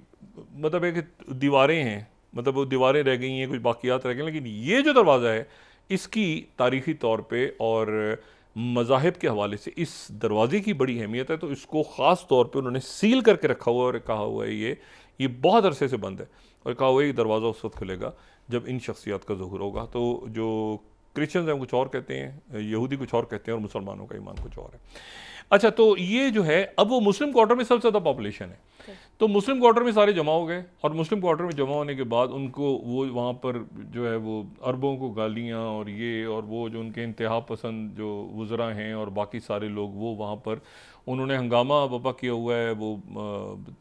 मतलब है कि दीवारें हैं, मतलब वो दीवारें रह गई हैं, कुछ बाकियात रह गए, लेकिन ये जो दरवाज़ा है इसकी तारीख़ी तौर पे और मज़ाहिब के हवाले से इस दरवाज़े की बड़ी अहमियत है। तो इसको ख़ास तौर पे उन्होंने सील करके रखा हुआ है और कहा हुआ है ये बहुत अरसे से बंद है, और कहा हुआ है ये दरवाज़ा उस वक्त खुलेगा जब इन शख्सियात का ज़ुहूर होगा। तो जो क्रिश्चियंस हैं कुछ और कहते हैं, यहूदी कुछ और कहते हैं, और मुसलमानों का ईमान कुछ और है। अच्छा, तो ये जो है अब वो मुस्लिम क्वार्टर में सबसे ज़्यादा पॉपुलेशन है, तो मुस्लिम क्वार्टर में सारे जमा हो गए, और मुस्लिम क्वार्टर में जमा होने के बाद उनको वो वहाँ पर जो है वो अरबों को गालियाँ और ये और वो जो उनके इंतहा पसंद जो वज़रा हैं और बाकी सारे लोग वो वहाँ पर उन्होंने हंगामा बपा किया हुआ है, वो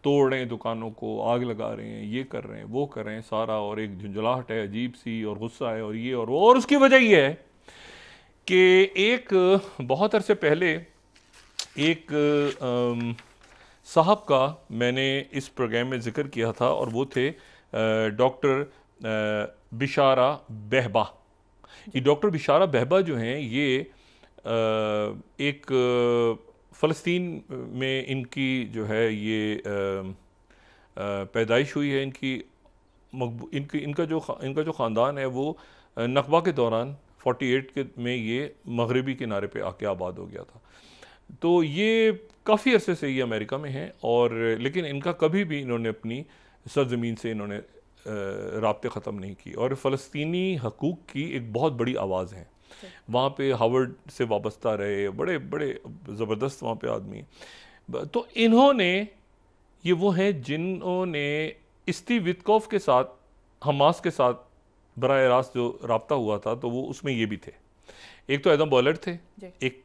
तोड़ रहे हैं दुकानों को, आग लगा रहे हैं, ये कर रहे हैं, वो कर रहे हैं सारा, और एक झुंझलाहट है अजीब सी और गुस्सा है और ये और वो। और उसकी वजह ये है कि एक बहुत अरसे पहले एक साहब का मैंने इस प्रोग्राम में ज़िक्र किया था, और वो थे डॉक्टर बिशारा बहबा। ये डॉक्टर बिशारा बहबा जो हैं ये एक फ़लस्तीन में इनकी जो है ये पैदाइश हुई है। इनका जो ख़ानदान है वो नकबा के दौरान 48 के में ये मगरबी किनारे पे आके आबाद हो गया था। तो ये काफ़ी अरसे से ये अमेरिका में हैं, और लेकिन इनका कभी भी इन्होंने अपनी सरज़मीन से इन्होंने राब्ते ख़त्म नहीं की, और फ़लस्तीनी हकूक़ की एक बहुत बड़ी आवाज़ है। वहाँ पे हार्वर्ड से वाबस्ता रहे, बड़े बड़े ज़बरदस्त वहाँ पे आदमी। तो इन्होंने ये वो हैं जिन्होंने स्टीव विटकॉफ के साथ, हमास के साथ बराह रास्त जो राब्ता हुआ था, तो वो उसमें ये भी थे। एक तो एडम बॉलर थे, एक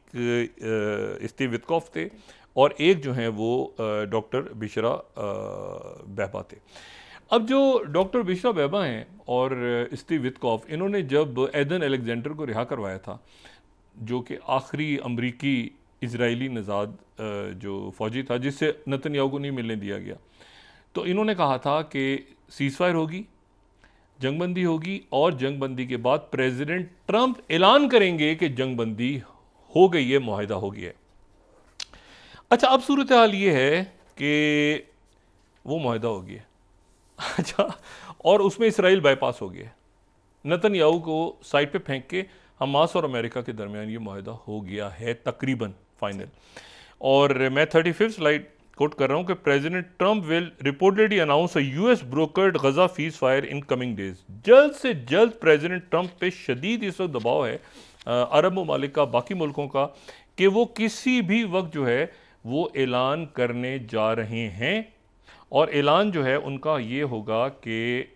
स्टीव विटकॉफ थे, और एक जो हैं वो डॉक्टर बिशरा बहबा थे। अब जो डॉक्टर बिशरा बहबा हैं और स्टीव विटकॉफ, इन्होंने जब एडन अलेक्जेंडर को रिहा करवाया था, जो कि आखिरी अमरीकी इजरायली नज़ाद जो फ़ौजी था जिससे नेतन्याहू को नहीं मिलने दिया गया, तो इन्होंने कहा था कि सीज़फायर होगी, जंगबंदी होगी, और जंगबंदी के बाद प्रेसिडेंट ट्रंप ऐलान करेंगे कि जंगबंदी हो गई है, मुआहिदा हो गया है। अच्छा, अब सूरत हाल ये है कि वो मुआहिदा हो गया। अच्छा, और उसमें इसराइल बाईपास हो गया, नेतन्याहू को साइड पे फेंक के हमास और अमेरिका के दरमियान ये मुआहिदा हो गया है तकरीबन फाइनल। और मैं 35 स्लाइड कोट कर रहा हूँ कि president Trump will reportedly announce a US brokered Gaza ceasefire in coming days. जल्द से जल्द प्रेसिडेंट ट्रंप पे शदीद इस वक्त दबाव है अरब ममालिक का, बाकी मुल्कों का, कि वो किसी भी वक्त जो है वो ऐलान करने जा रहे हैं। और ऐलान जो है उनका ये होगा कि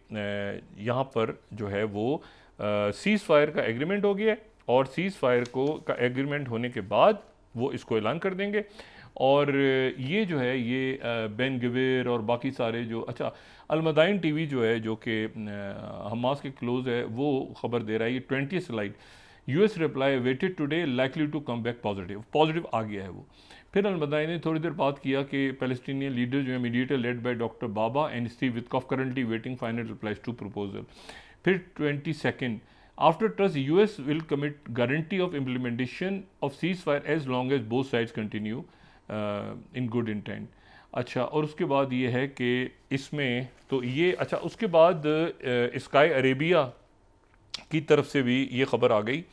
यहाँ पर जो है वो सीज़ फायर का एग्रीमेंट हो गया है, और सीज़ फायर का एग्रीमेंट होने के बाद वो इसको ऐलान कर देंगे। और ये जो है ये बेन गिवेर और बाकी सारे जो, अच्छा, अलमदाइन टीवी जो है जो कि हमास के क्लोज है, वो खबर दे रहा है, ये 20 slide, US reply waited today likely to come back positive आ गया है वो। फिर अलमदाइन ने थोड़ी देर बात किया कि पैलेस्टीनियन लीडर जो है mediator led by doctor Baba and Steve Witkoff currently waiting final replies to proposal. फिर 22 after trust US will commit guarantee of implementation of ceasefire as long as both sides continue in good intent. अच्छा, और उसके बाद ये है कि इसमें तो ये, अच्छा, उसके बाद स्काई अरेबिया की तरफ से भी ये ख़बर आ गई,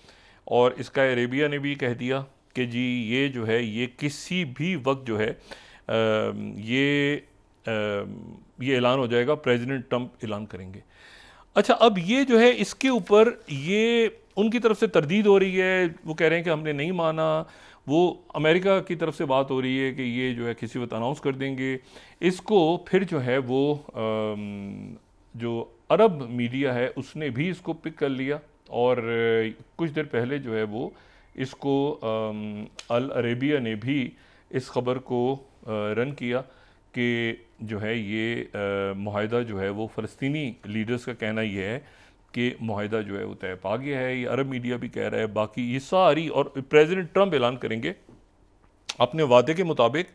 और स्काई अरेबिया ने भी कह दिया कि जी ये जो है ये किसी भी वक्त जो है ये ऐलान हो जाएगा, प्रेसिडेंट ट्रंप ऐलान करेंगे। अच्छा, अब ये जो है इसके ऊपर ये उनकी तरफ से तरदीद हो रही है, वो कह रहे हैं कि हमने नहीं माना। वो अमेरिका की तरफ से बात हो रही है कि ये जो है किसी वक्त अनाउंस कर देंगे इसको। फिर जो है वो जो अरब मीडिया है उसने भी इसको पिक कर लिया, और कुछ देर पहले जो है वो इसको अल अरेबिया ने भी इस खबर को रन किया कि जो है ये मुआहिदा जो है वो फ़लस्तीनी लीडर्स का कहना ये है कि मुआहिदा जो है वो तय पा गया है। ये अरब मीडिया भी कह रहा है, बाकी ये सारी, और प्रेसिडेंट ट्रंप ऐलान करेंगे अपने वादे के मुताबिक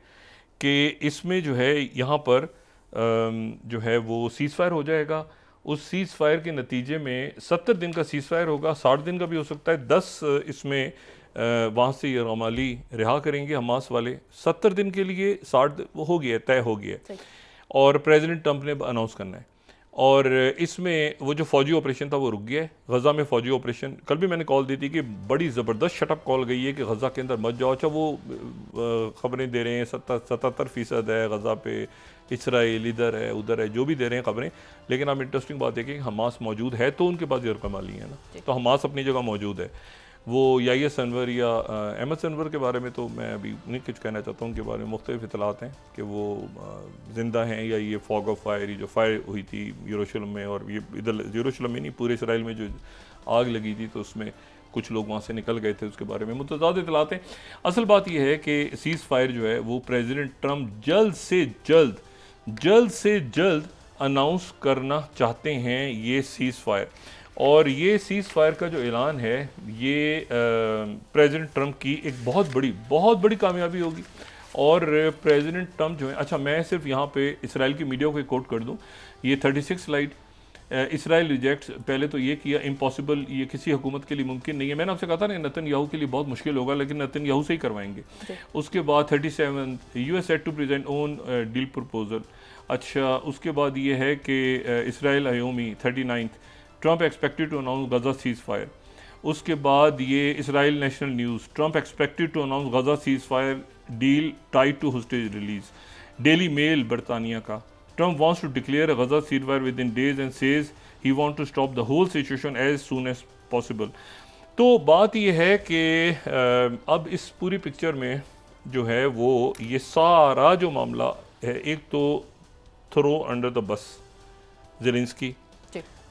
कि इसमें जो है यहाँ पर जो है वो सीज़ फायर हो जाएगा। उस सीज़ फायर के नतीजे में 70 दिन का सीज़ फायर होगा, 60 दिन का भी हो सकता है। 10 इसमें वहाँ से ये रमाली रिहा करेंगे हमास वाले 70 दिन के लिए। 60 वो हो गया, तय हो गया, और प्रेसिडेंट ट्रंप ने अनाउंस करना है। और इसमें वो जो फौजी ऑपरेशन था वो रुक गया है। गज़ा में फौजी ऑपरेशन, कल भी मैंने कॉल दी थी कि बड़ी ज़बरदस्त शटअप कॉल गई है कि गज़ा के अंदर मत जाओ। अच्छा वो ख़बरें दे रहे हैं 77% है गज़ा पे, इसराइल इधर है उधर है, जो भी दे रहे हैं खबरें, लेकिन अब इंटरेस्टिंग बात है कि हमास मौजूद है तो उनके पास यरकमाली है ना, तो हमास अपनी जगह मौजूद है। वो याहिया सिनवर या अहमद सिनवर के बारे में तो मैं अभी नहीं कुछ कहना चाहता हूँ, उनके बारे में मुख्तलिफ इतलात हैं कि वो ज़िंदा हैं या ये फॉग ऑफ फायर, जो फायर हुई थी यरूशलेम में, और ये इधर यरूशलेम में नहीं पूरे इसराइल में जो आग लगी थी तो उसमें कुछ लोग वहाँ से निकल गए थे, उसके बारे में मुतज़ाद इतलात हैं। असल बात यह है कि सीज़ फायर जो है वो प्रेसिडेंट ट्रंप जल्द से जल्द अनाउंस करना चाहते हैं ये सीज़ फायर। और ये सीज़ फायर का जो ऐलान है ये प्रेसिडेंट ट्रंप की एक बहुत बड़ी कामयाबी होगी। और प्रेसिडेंट ट्रंप जो है, अच्छा मैं सिर्फ यहाँ पे इसराइल की मीडिया को कोट कर दूँ, ये 36 स्लाइड इसराइल रिजेक्ट्स, पहले तो ये किया इम्पॉसिबल, ये किसी हुकूमत के लिए मुमकिन नहीं है। मैंने आपसे कहा था ना नेतन्याहू के लिए बहुत मुश्किल होगा, लेकिन नेतन्याहू से ही करवाएंगे। उसके बाद 37 US set to present own deal proposal. अच्छा उसके बाद ये है कि इसराइल आयोमी 39 Trump expected to announce Gaza ceasefire. उसके बाद ये Israel national news, Trump expected to announce Gaza ceasefire deal tied to hostage release. Daily Mail बरतानिया का, Trump wants to declare Gaza ceasefire within days and says he want to stop the whole situation as soon as possible. तो बात यह है कि अब इस पूरी पिक्चर में जो है वो ये सारा जो मामला है, एक तो throw under the bus Zelensky,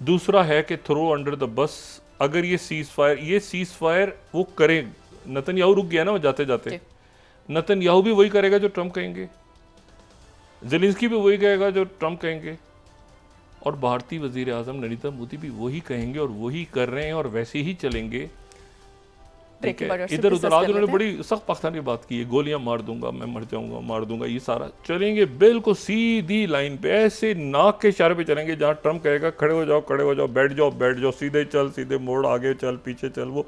दूसरा है कि थ्रो अंडर द बस अगर ये सीज़ फायर वो करें, नेतन्याहू रुक गया ना वो जाते जाते, नेतन्याहू भी वही करेगा जो ट्रंप कहेंगे, ज़ेलेंस्की भी वही कहेगा जो ट्रंप कहेंगे, और भारतीय वज़ीर आज़म नरेंद्र मोदी भी वही कहेंगे और वही कर रहे हैं और वैसे ही चलेंगे। ठीक है, इधर उधर आज उन्होंने बड़ी सख्त पाकिस्तान की बात की है, गोलियां मार दूंगा, मैं मर जाऊंगा, मार दूंगा, ये सारा चलेंगे बिल्कुल सीधी लाइन पे, ऐसे नाक के इशारे पे चलेंगे जहां ट्रंप कहेगा खड़े हो जाओ, बैठ जाओ, सीधे चल, सीधे मोड़, आगे चल, पीछे चल, वो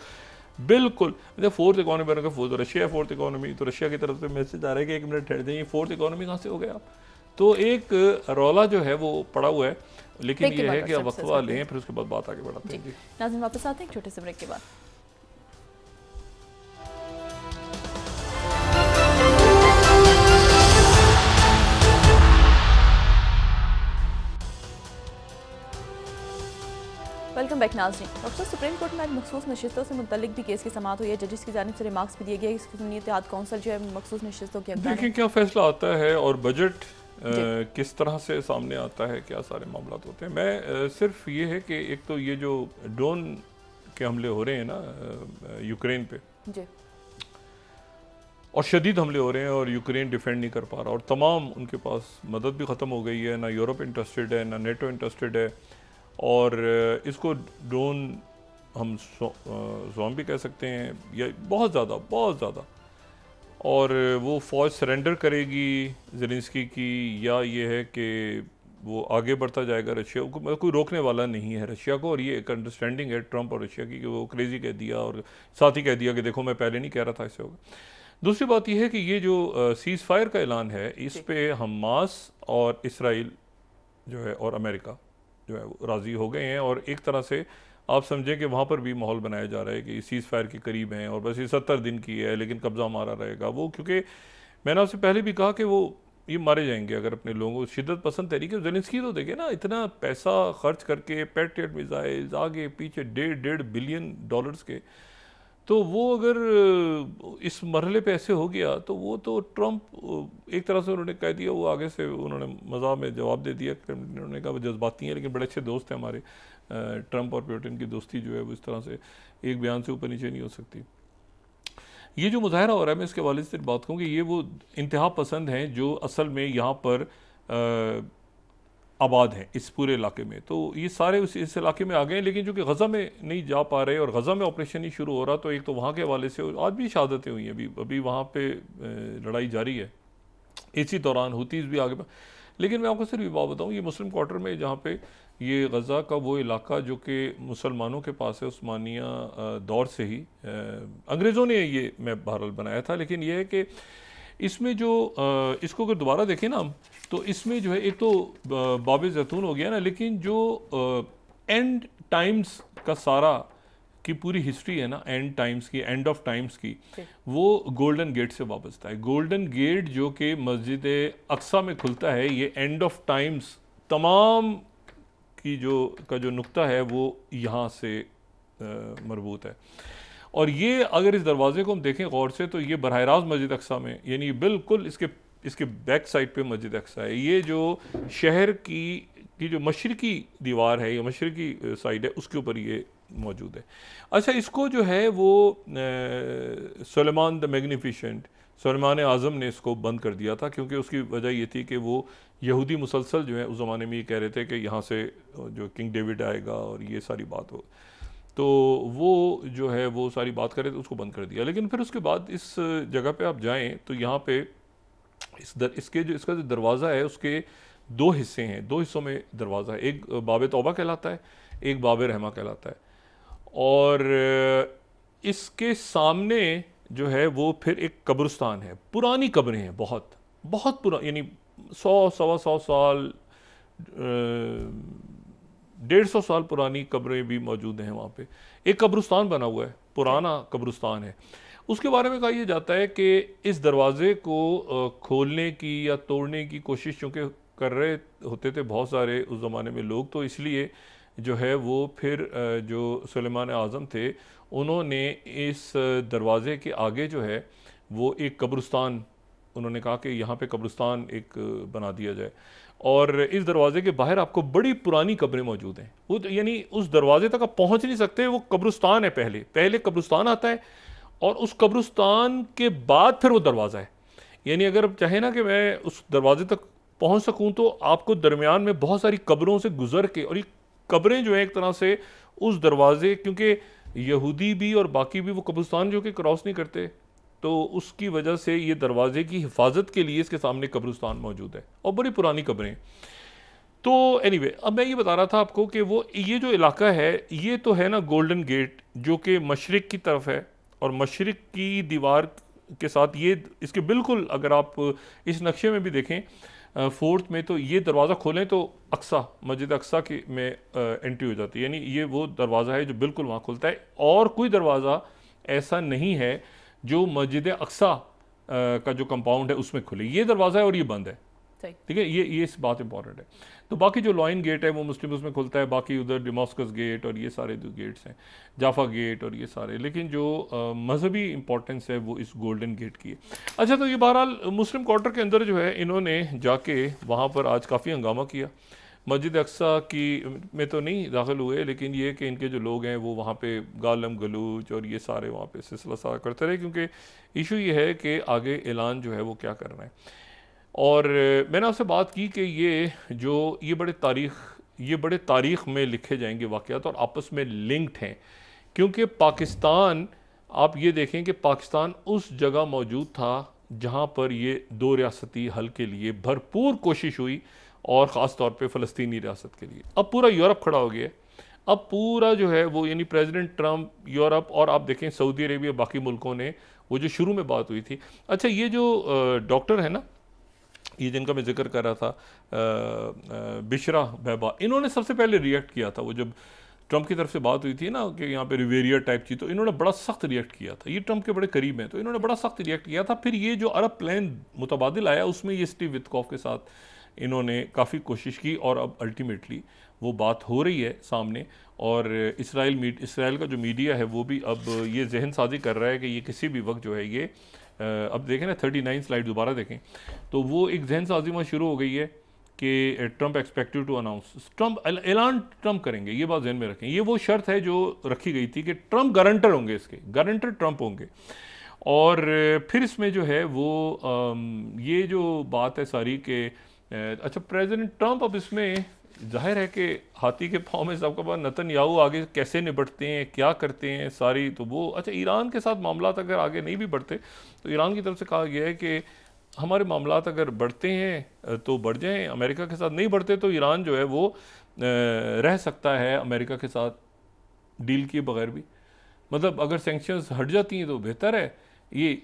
बिल्कुल। फोर्थ इकोनॉमी बन गया, रशिया है फोर्थ इकोनॉमी, तो रशिया की तरफ से मैसेज आ रहा है कि 1 मिनट ठहर जाइए, फोर्थ इकोनॉमी कहाँ से हो गया। तो एक रौला जो है वो पड़ा हुआ है, लेकिन ये है कि अब वक्फा लें, फिर उसके बाद बात आगे बढ़ाते हैं। नाज़रीन वापस आते हैं एक छोटे से ब्रेक के बाद। वेलकम बैक नाज़रीन। डॉक्टर सुप्रीम कोर्ट में आज मखसूस नशिस्तों से मुतल्लिक भी केस की समाअत हुई है, जजेस की जानिब से रिमार्क्स भी दिए गए। इसकी सुननी इत्तेहाद कौंसिल जो है मखसूस नशिस्तों की देखिए क्या फैसला आता है और बजट किस तरह से सामने आता है, क्या सारे मामला होते हैं। मैं सिर्फ ये है कि एक तो ये जो ड्रोन के हमले हो रहे हैं ना यूक्रेन पे जी, और शदीद हमले हो रहे हैं और यूक्रेन डिफेंड नहीं कर पा रहा, और तमाम उनके पास मदद भी ख़त्म हो गई है, ना यूरोप इंटरेस्टेड है ना नेटो इंटरेस्टेड है, और इसको ड्रोन हम ज़ॉम्बी भी कह सकते हैं, या बहुत ज़्यादा, और वो फ़ौज सरेंडर करेगी ज़ेलेंस्की की, या ये है कि वो आगे बढ़ता जाएगा। रशिया को कोई रोकने वाला नहीं है रशिया को, और ये एक अंडरस्टैंडिंग है ट्रंप और रशिया की कि वो क्रेज़ी कह दिया और साथ ही कह दिया कि देखो मैं पहले नहीं कह रहा था इससे होगा। दूसरी बात यह है कि ये जो सीज़ फायर का ऐलान है, इस पे हमास और इसराइल जो है और अमेरिका जो है वो राज़ी हो गए हैं, और एक तरह से आप समझें कि वहाँ पर भी माहौल बनाया जा रहा है कि सीज़ फायर के करीब हैं, और बस ये 70 दिन की है लेकिन कब्ज़ा हमारा रहेगा वो, क्योंकि मैंने आपसे पहले भी कहा कि वो ये मारे जाएंगे अगर अपने लोगों शिद्दत पसंद तरीके। ज़ेलेंस्की तो देखे ना, इतना पैसा खर्च करके पैट्रियट मिसाइल्स आगे पीछे $1.5 बिलियन के, तो वो अगर इस मरहले पे ऐसे हो गया तो वो तो ट्रंप एक तरह से उन्होंने कह दिया, वो आगे से उन्होंने मज़ाक में जवाब दे दिया, उन्होंने कहा वो जज्बाती हैं लेकिन बड़े अच्छे दोस्त हैं हमारे। ट्रंप और पुतिन की दोस्ती जो है वो इस तरह से एक बयान से ऊपर नीचे नहीं हो सकती। ये जो मुजाहरा हो रहा है, मैं इसके वालिद से बात कहूँ कि ये वो इंतहा पसंद हैं जो असल में यहाँ पर आबाद हैं इस पूरे इलाके में, तो ये सारे इस इलाके में आ गए हैं। लेकिन चूँकि गज़ा में नहीं जा पा रहे और गज़ा में ऑपरेशन ही शुरू हो रहा, तो एक तो वहाँ के हवाले से आज भी शहादतें हुई हैं, अभी वहाँ पे लड़ाई जारी है। इसी दौरान हुतीज़ भी आगे, लेकिन मैं आपको सिर्फ ये बात बताऊँ, ये मुस्लिम क्वार्टर में जहाँ पे ये गज़ा का वो इलाका जो कि मुसलमानों के पास है उस्मानिया दौर से ही, अंग्रेज़ों ने ये मैं बहरहाल बनाया था, लेकिन ये है कि इसमें जो इसको अगर दोबारा देखें ना हम, तो इसमें जो है एक तो बाब जैतून हो गया ना, लेकिन जो एंड टाइम्स का सारा की पूरी हिस्ट्री है ना, एंड टाइम्स की, एंड ऑफ टाइम्स की, वो गोल्डन गेट से वाबस्ता है। गोल्डन गेट जो कि मस्जिद अक्सा में खुलता है, ये एंड ऑफ टाइम्स तमाम की जो नुक्ता है वो यहाँ से मरबूत है। और ये अगर इस दरवाजे को हम देखें गौर से, तो ये बरह रास्त मस्जिद अक्सा में, यानी बिल्कुल इसके बैक साइड पे मस्जिद अक्सा है। ये जो शहर की जो मशरकी दीवार है या मशरकी साइड है, उसके ऊपर ये मौजूद है। अच्छा, इसको जो है वो सुलेमान द मैग्निफिशेंट, सुलेमान आज़म ने इसको बंद कर दिया था, क्योंकि उसकी वजह ये थी कि वो यहूदी मुसलसल जो है उस ज़माने में ये कह रहे थे कि यहाँ से जो किंग डेविड आएगा और ये सारी बात हो, तो वो जो है वो सारी बात करे, तो उसको बंद कर दिया। लेकिन फिर उसके बाद इस जगह पे आप जाएं तो यहाँ पे इसका जो दरवाज़ा है उसके दो हिस्से हैं, दो हिस्सों में दरवाज़ा है। एक बाब तौबा कहलाता है, एक बाब रहमा कहलाता है। और इसके सामने जो है वो फिर एक कब्रिस्तान है, पुरानी कब्रें हैं, बहुत बहुत पुरानी, यानी 100-125 साल 150 साल पुरानी कब्रें भी मौजूद हैं वहाँ पे। एक कब्रिस्तान बना हुआ है, पुराना कब्रिस्तान है। उसके बारे में कहा यह जाता है कि इस दरवाज़े को खोलने की या तोड़ने की कोशिश चूँकि कर रहे होते थे बहुत सारे उस ज़माने में लोग, तो इसलिए जो है वो फिर जो सुलेमान आज़म थे उन्होंने इस दरवाज़े के आगे जो है वो एक कब्रिस्तान, उन्होंने कहा कि यहाँ पे कब्रिस्तान एक बना दिया जाए। और इस दरवाजे के बाहर आपको बड़ी पुरानी कब्रें मौजूद हैं, वो यानी उस दरवाजे तक आप पहुँच नहीं सकते, वो कब्रिस्तान है, पहले कब्रिस्तान आता है और उस कब्रिस्तान के बाद फिर वो दरवाज़ा है। यानी अगर आप चाहें ना कि मैं उस दरवाजे तक पहुँच सकूँ, तो आपको दरमियान में बहुत सारी कब्रों से गुजर के, और ये कब्रें जो है एक तरह से उस दरवाजे, क्योंकि यहूदी भी और बाकी भी वो कब्रिस्तान जो कि क्रॉस नहीं करते, तो उसकी वजह से ये दरवाजे की हिफाजत के लिए इसके सामने कब्रिस्तान मौजूद है और बड़ी पुरानी कब्रें। तो एनीवे, अब मैं ये बता रहा था आपको कि वो ये जो इलाका है ये तो है ना गोल्डन गेट, जो कि मशरिक की तरफ है, और मशरिक की दीवार के साथ ये इसके बिल्कुल, अगर आप इस नक्शे में भी देखें फोर्थ में, तो ये दरवाज़ा खोलें तो अक्सा, मस्जिद अक्सा की में एंट्री हो जाती है। यानी ये वो दरवाज़ा है जो बिल्कुल वहाँ खुलता है, और कोई दरवाज़ा ऐसा नहीं है जो मस्जिद अक्सा का जो कंपाउंड है उसमें खुले। ये दरवाज़ा है और ये बंद है, ठीक है। ये इस बात इंपॉर्टेंट है। तो बाकी जो लॉइन गेट है वो मुस्लिम उसमें खुलता है, बाकी उधर डेमास्कस गेट और ये सारे जो गेट्स हैं, जाफा गेट और ये सारे, लेकिन जो मजहबी इंपॉर्टेंस है वो इस गोल्डन गेट की है। अच्छा, तो ये बहरहाल मुस्लिम क्वार्टर के अंदर जो है इन्होंने जाके वहाँ पर आज काफ़ी हंगामा किया। मस्जिद अक्सा की में तो नहीं दाखिल हुए, लेकिन ये कि इनके जो लोग हैं वो वहाँ पे गालम गलूच और ये सारे वहाँ पे सिलसिला सारा करते रहे, क्योंकि इशू ये है कि आगे ऐलान जो है वो क्या करना है। और मैंने आपसे बात की कि ये बड़े तारीख़ में लिखे जाएंगे वाक़यात और आपस में लिंक्ड हैं, क्योंकि पाकिस्तान, आप ये देखें कि पाकिस्तान उस जगह मौजूद था जहाँ पर ये दो रियासती हल के लिए भरपूर कोशिश हुई, और ख़ास तौर पे फ़लस्तीनी रियासत के लिए। अब पूरा यूरोप खड़ा हो गया, अब पूरा जो है वो, यानी प्रेसिडेंट ट्रंप, यूरोप, और आप देखें सऊदी अरेबिया, बाकी मुल्कों ने, वो जो शुरू में बात हुई थी। अच्छा, ये जो डॉक्टर है ना, ये जिनका मैं जिक्र कर रहा था, बिशरा बेबा, इन्होंने सबसे पहले रिएक्ट किया था। वो जब ट्रंप की तरफ से बात हुई थी ना कि यहाँ पे रिवेरिया टाइप चीज़, तो इन्होंने बड़ा सख्त रिएक्ट किया था। ये ट्रंप के बड़े करीब हैं, तो इन्होंने बड़ा सख्त रिएक्ट किया था। फिर ये जो अरब प्लान मुतबादिल आया, उसमें ये स्टीव वित्कॉफ के साथ इन्होंने काफ़ी कोशिश की, और अब अल्टीमेटली वो बात हो रही है सामने। और इसराइल का जो मीडिया है वो भी अब ये जहन साजी कर रहा है कि ये किसी भी वक्त जो है ये, अब देखें ना 39 स्लाइड दोबारा देखें, तो वो एक जहन साजी में शुरू हो गई है कि ट्रंप एक्सपेक्टेड टू अनाउंस, ऐलान ट्रंप करेंगे। ये बात जहन में रखें, ये वो शर्त है जो रखी गई थी कि ट्रंप गारंटर होंगे, इसके गारंटर ट्रंप होंगे। और फिर इसमें जो है वो ये जो बात है सारी कि अच्छा, प्रेसिडेंट ट्रंप अब इसमें जाहिर है कि हाथी के पाँव में सबका पास, नेतन्याहू आगे कैसे निपटते हैं, क्या करते हैं सारी, तो वो अच्छा ईरान के साथ मामला अगर आगे नहीं भी बढ़ते तो ईरान की तरफ से कहा गया है कि हमारे मामला अगर बढ़ते हैं तो बढ़ जाएं, अमेरिका के साथ नहीं बढ़ते तो ईरान जो है वो रह सकता है अमेरिका के साथ डील किए बगैर भी। मतलब अगर सैंक्शंस हट जाती हैं तो बेहतर है, ये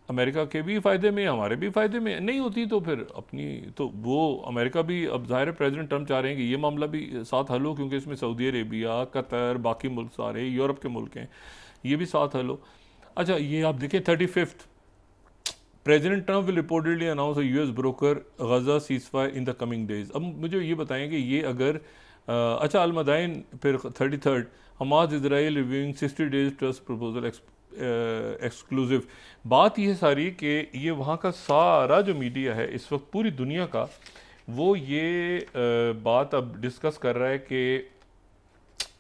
अमेरिका के भी फ़ायदे में, हमारे भी फ़ायदे में, नहीं होती तो फिर अपनी, तो वो अमेरिका भी अब ज़ाहिर प्रेसिडेंट ट्रंप चाह रहे हैं कि ये मामला भी साथ हल हो, क्योंकि इसमें सऊदी अरेबिया, कतर, बाकी मुल्क सारे यूरोप के मुल्क हैं, ये भी साथ हल हो। अच्छा, ये आप देखें 35th president Trump will reportedly announce a US broker Gaza ceasefire in the coming days. अब मुझे ये बताएं कि ये अगर अच्छा अलमदाइन, फिर 33rd Hamas Israel reviewing 60 days trust proposal exclusive. बात यह सारी कि ये वहाँ का सारा जो मीडिया है इस वक्त पूरी दुनिया का, वो ये बात अब डिस्कस कर रहा है कि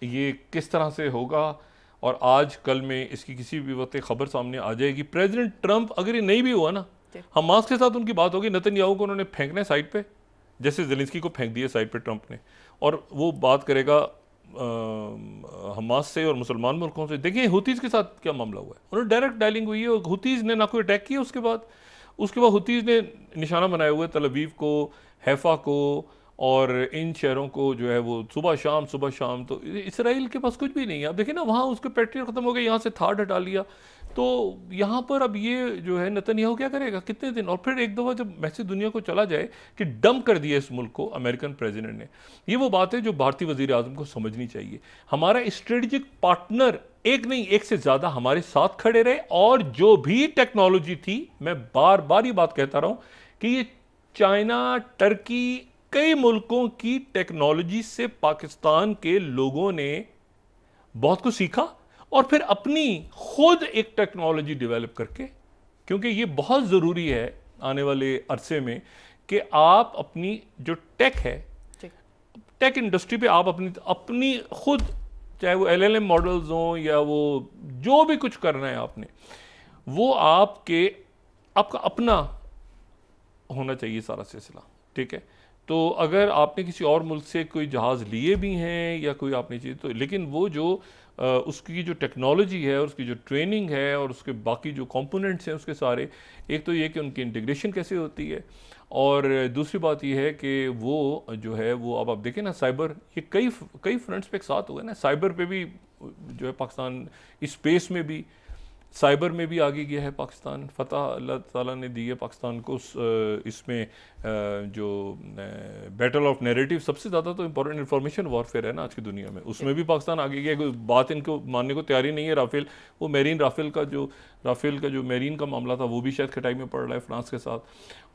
ये किस तरह से होगा, और आज कल में इसकी किसी भी वक्त खबर सामने आ जाएगी। प्रेसिडेंट ट्रंप अगर ये नहीं भी हुआ ना, हमास के साथ उनकी बात होगी, नेतन्याहू को उन्होंने फेंकना है साइड पे, जैसे ज़ेलेंस्की को फेंक दिया साइड पे ट्रंप ने, और वो बात करेगा हमास से और मुसलमान मुल्कों से। देखिए हुतीज़ के साथ क्या मामला हुआ है, उन्होंने डायरेक्ट डायलिंग हुई है, हुतीज़ ने ना कोई अटैक किया, उसके बाद हुतीज़ ने निशाना बनाए हुए तल अवीव को, हैफा को और इन शहरों को जो है वो सुबह शाम। तो इसराइल के पास कुछ भी नहीं है। अब देखिए ना, वहाँ उसके पेट्रियट ख़त्म हो गए, यहाँ से थाड हटा लिया, तो यहाँ पर अब ये जो है नेतन्याहू क्या करेगा कितने दिन, और फिर एक दफ़ा जब मैसेज दुनिया को चला जाए कि डंप कर दिया इस मुल्क को अमेरिकन प्रेसिडेंट ने। ये वो बात है जो भारतीय वज़ीर आज़म को समझनी चाहिए। हमारा स्ट्रेटजिक पार्टनर एक नहीं, एक से ज़्यादा हमारे साथ खड़े रहे, और जो भी टेक्नोलॉजी थी, मैं बार बार ये बात कहता रहा हूँ कि ये चाइना, टर्की, कई मुल्कों की टेक्नोलॉजी से पाकिस्तान के लोगों ने बहुत कुछ सीखा, और फिर अपनी खुद एक टेक्नोलॉजी डेवलप करके, क्योंकि ये बहुत ज़रूरी है आने वाले अरसे में कि आप अपनी जो टेक है, टेक इंडस्ट्री पे आप अपनी खुद, चाहे वो LLM मॉडल्स हों या वो जो भी कुछ करना है आपने, वो आपका अपना होना चाहिए सारा सिलसिला, ठीक है। तो अगर आपने किसी और मुल्क से कोई जहाज़ लिए भी हैं या कोई आपने चीज़, तो लेकिन वो जो उसकी जो टेक्नोलॉजी है और उसकी जो ट्रेनिंग है और उसके बाकी जो कंपोनेंट्स हैं उसके सारे, एक तो ये कि उनकी इंटीग्रेशन कैसे होती है, और दूसरी बात ये है कि वो जो है वो अब आप देखें ना, साइबर, ये कई फ्रंट्स पे एक साथ हुआ है ना, साइबर पे भी जो है पाकिस्तान, स्पेस में भी, साइबर में भी आगे गया है पाकिस्तान। फतह अल्लाह ताला ने दी है पाकिस्तान को इसमें जो बैटल ऑफ नैरेटिव, सबसे ज़्यादा तो इंपॉर्टेंट इंफॉर्मेशन वॉरफेयर है ना आज की दुनिया में, उसमें भी पाकिस्तान आगे गया। कोई बात इनको मानने को तैयारी नहीं है। राफेल का जो मेरीन का मामला था वो भी शायद खटाई में पड़ रहा है फ्रांस के साथ।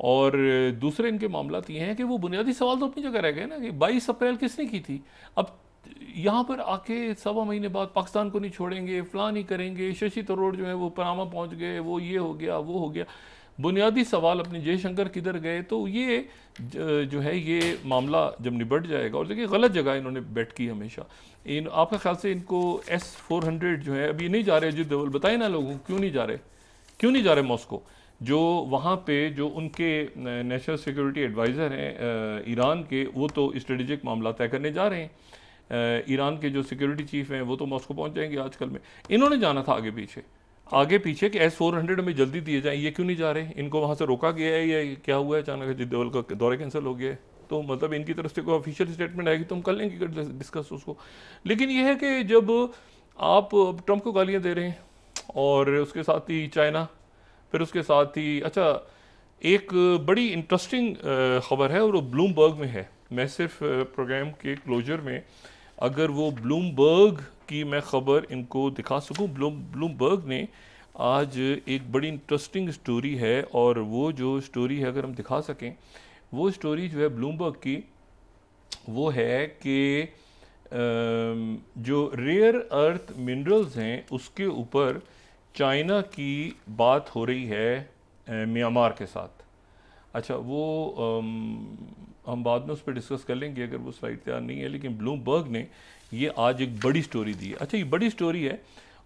और दूसरे इनके मामला ये हैं कि वो बुनियादी सवाल तो अपनी जगह रह गए ना, कि 22 अप्रैल किसने की थी। अब यहाँ पर आके 1.25 महीने बाद पाकिस्तान को नहीं छोड़ेंगे, फलां नहीं करेंगे, शशि थरूर जो है वो पनामा पहुँच गए, वो ये हो गया वो हो गया। बुनियादी सवाल अपने जयशंकर किधर गए। तो ये जो है ये मामला जब निबट जाएगा, और देखिए गलत जगह इन्होंने बैट की हमेशा। आपका ख्याल से इनको S-400 जो है अभी नहीं जा रहे, अजीत डोभाल बताए ना लोगों क्यों नहीं जा रहे मॉस्को, जो वहाँ पे जो उनके नेशनल सिक्योरिटी एडवाइज़र हैं ईरान के, वो तो स्ट्रेटेजिक मामला तय करने जा रहे हैं। ईरान के जो सिक्योरिटी चीफ हैं वो तो मॉस्को पहुँच जाएंगे आजकल में। इन्होंने जाना था आगे पीछे कि S-400 में जल्दी दिए जाएं, ये क्यों नहीं जा रहे, इनको वहाँ से रोका गया है या क्या हुआ है, अचानक अजीत डोभाल का दौरे कैंसिल हो गया है। तो मतलब इनकी तरफ से कोई ऑफिशियल स्टेटमेंट आएगी तो हम कर लेंगे डिस्कस उसको। लेकिन ये है कि जब आप ट्रंप को गालियाँ दे रहे हैं और उसके साथ ही चाइना, फिर उसके साथ ही अच्छा एक बड़ी इंटरेस्टिंग ख़बर है और वो ब्लूमबर्ग में है। मैं सिर्फ प्रोग्राम के क्लोजर में अगर वो ब्लूमबर्ग की मैं ख़बर इनको दिखा सकूं, ब्लूमबर्ग ने आज एक बड़ी इंटरेस्टिंग स्टोरी है, और वो जो स्टोरी है अगर हम दिखा सकें, वो स्टोरी जो है ब्लूमबर्ग की वो है कि जो रेयर अर्थ मिनरल्स हैं उसके ऊपर चाइना की बात हो रही है म्यांमार के साथ। अच्छा वो हम बाद में उस पर डिस्कस कर लेंगे अगर वो स्लाइड तैयार नहीं है, लेकिन ब्लूमबर्ग ने ये आज एक बड़ी स्टोरी दी है। अच्छा ये बड़ी स्टोरी है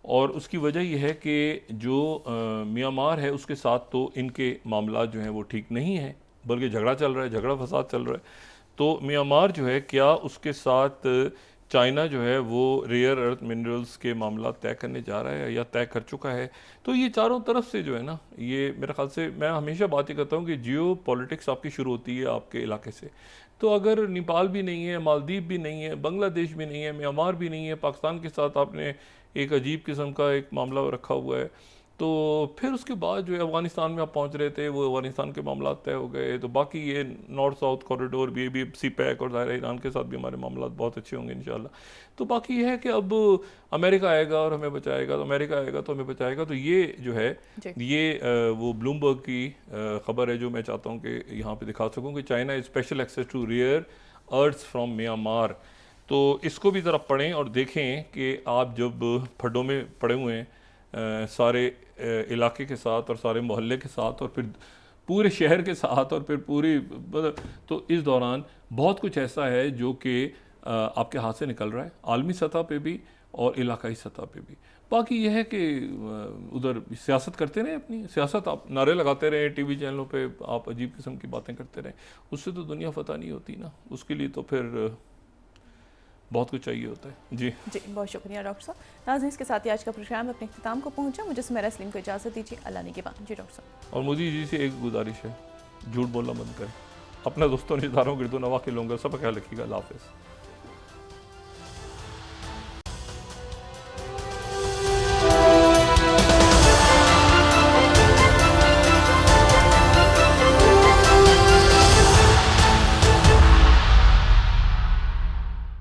और उसकी वजह यह है कि जो म्यांमार है उसके साथ तो इनके मामला जो हैं वो ठीक नहीं है बल्कि झगड़ा चल रहा है, झगड़ा फसाद चल रहा है। तो म्यांमार जो है, क्या उसके साथ चाइना जो है वो रेयर अर्थ मिनरल्स के मामला तय करने जा रहा है या तय कर चुका है? तो ये चारों तरफ से जो है ना, ये मेरे ख्याल से, मैं हमेशा बात ही करता हूँ कि जियो पॉलिटिक्स आपकी शुरू होती है आपके इलाके से। तो अगर नेपाल भी नहीं है, मालदीव भी नहीं है, बांग्लादेश भी नहीं है, म्यांमार भी नहीं है, पाकिस्तान के साथ आपने एक अजीब किस्म का एक मामला रखा हुआ है, तो फिर उसके बाद जो है अफ़गानिस्तान में आप पहुंच रहे थे, वो अफ़गानिस्तान के मामला तय हो गए। तो बाकी ये नॉर्थ साउथ कॉरिडोर भी सी पैक, और ज़ाहिर है ईरान के साथ भी हमारे मामला बहुत अच्छे होंगे इंशाल्लाह। तो बाकी ये है कि अब अमेरिका आएगा और हमें बचाएगा, तो अमेरिका आएगा तो हमें बचाएगा। तो ये जो है, ये वो ब्लूमबर्ग की खबर है जो मैं चाहता हूँ कि यहाँ पर दिखा सकूँ कि China is special access to rare earths from Myanmar. तो इसको भी ज़रा पढ़ें और देखें कि आप जब फड्डों में पड़े हुए हैं सारे इलाके के साथ और सारे मोहल्ले के साथ और फिर पूरे शहर के साथ और फिर पूरी, तो इस दौरान बहुत कुछ ऐसा है जो कि आपके हाथ से निकल रहा है, आलमी सतह पे भी और इलाकाई सतह पे भी। बाकी यह है कि उधर सियासत करते रहें, अपनी सियासत आप नारे लगाते रहें, टीवी चैनलों पे आप अजीब किस्म की बातें करते रहें, उससे तो दुनिया फतह नहीं होती ना। उसके लिए तो फिर बहुत कुछ चाहिए होता है। जी बहुत शुक्रिया डॉक्टर साहब। नाज़रीन, इसके साथ ही आज का प्रोग्राम अपने इख्तिताम को पहुंचा। मुझे सुमेरा सलीम को इजाज़त दीजिए, अल्लाह ने के बाद। जी डॉक्टर साहब। और मोदी जी से एक गुजारिश है, झूठ बोलना बंद करें, अपने दोस्तों रिश्तेदारों गिरदो नवा के लोगों का सब ख्याल रखिएगा। अल्लाह हाफ़िज़।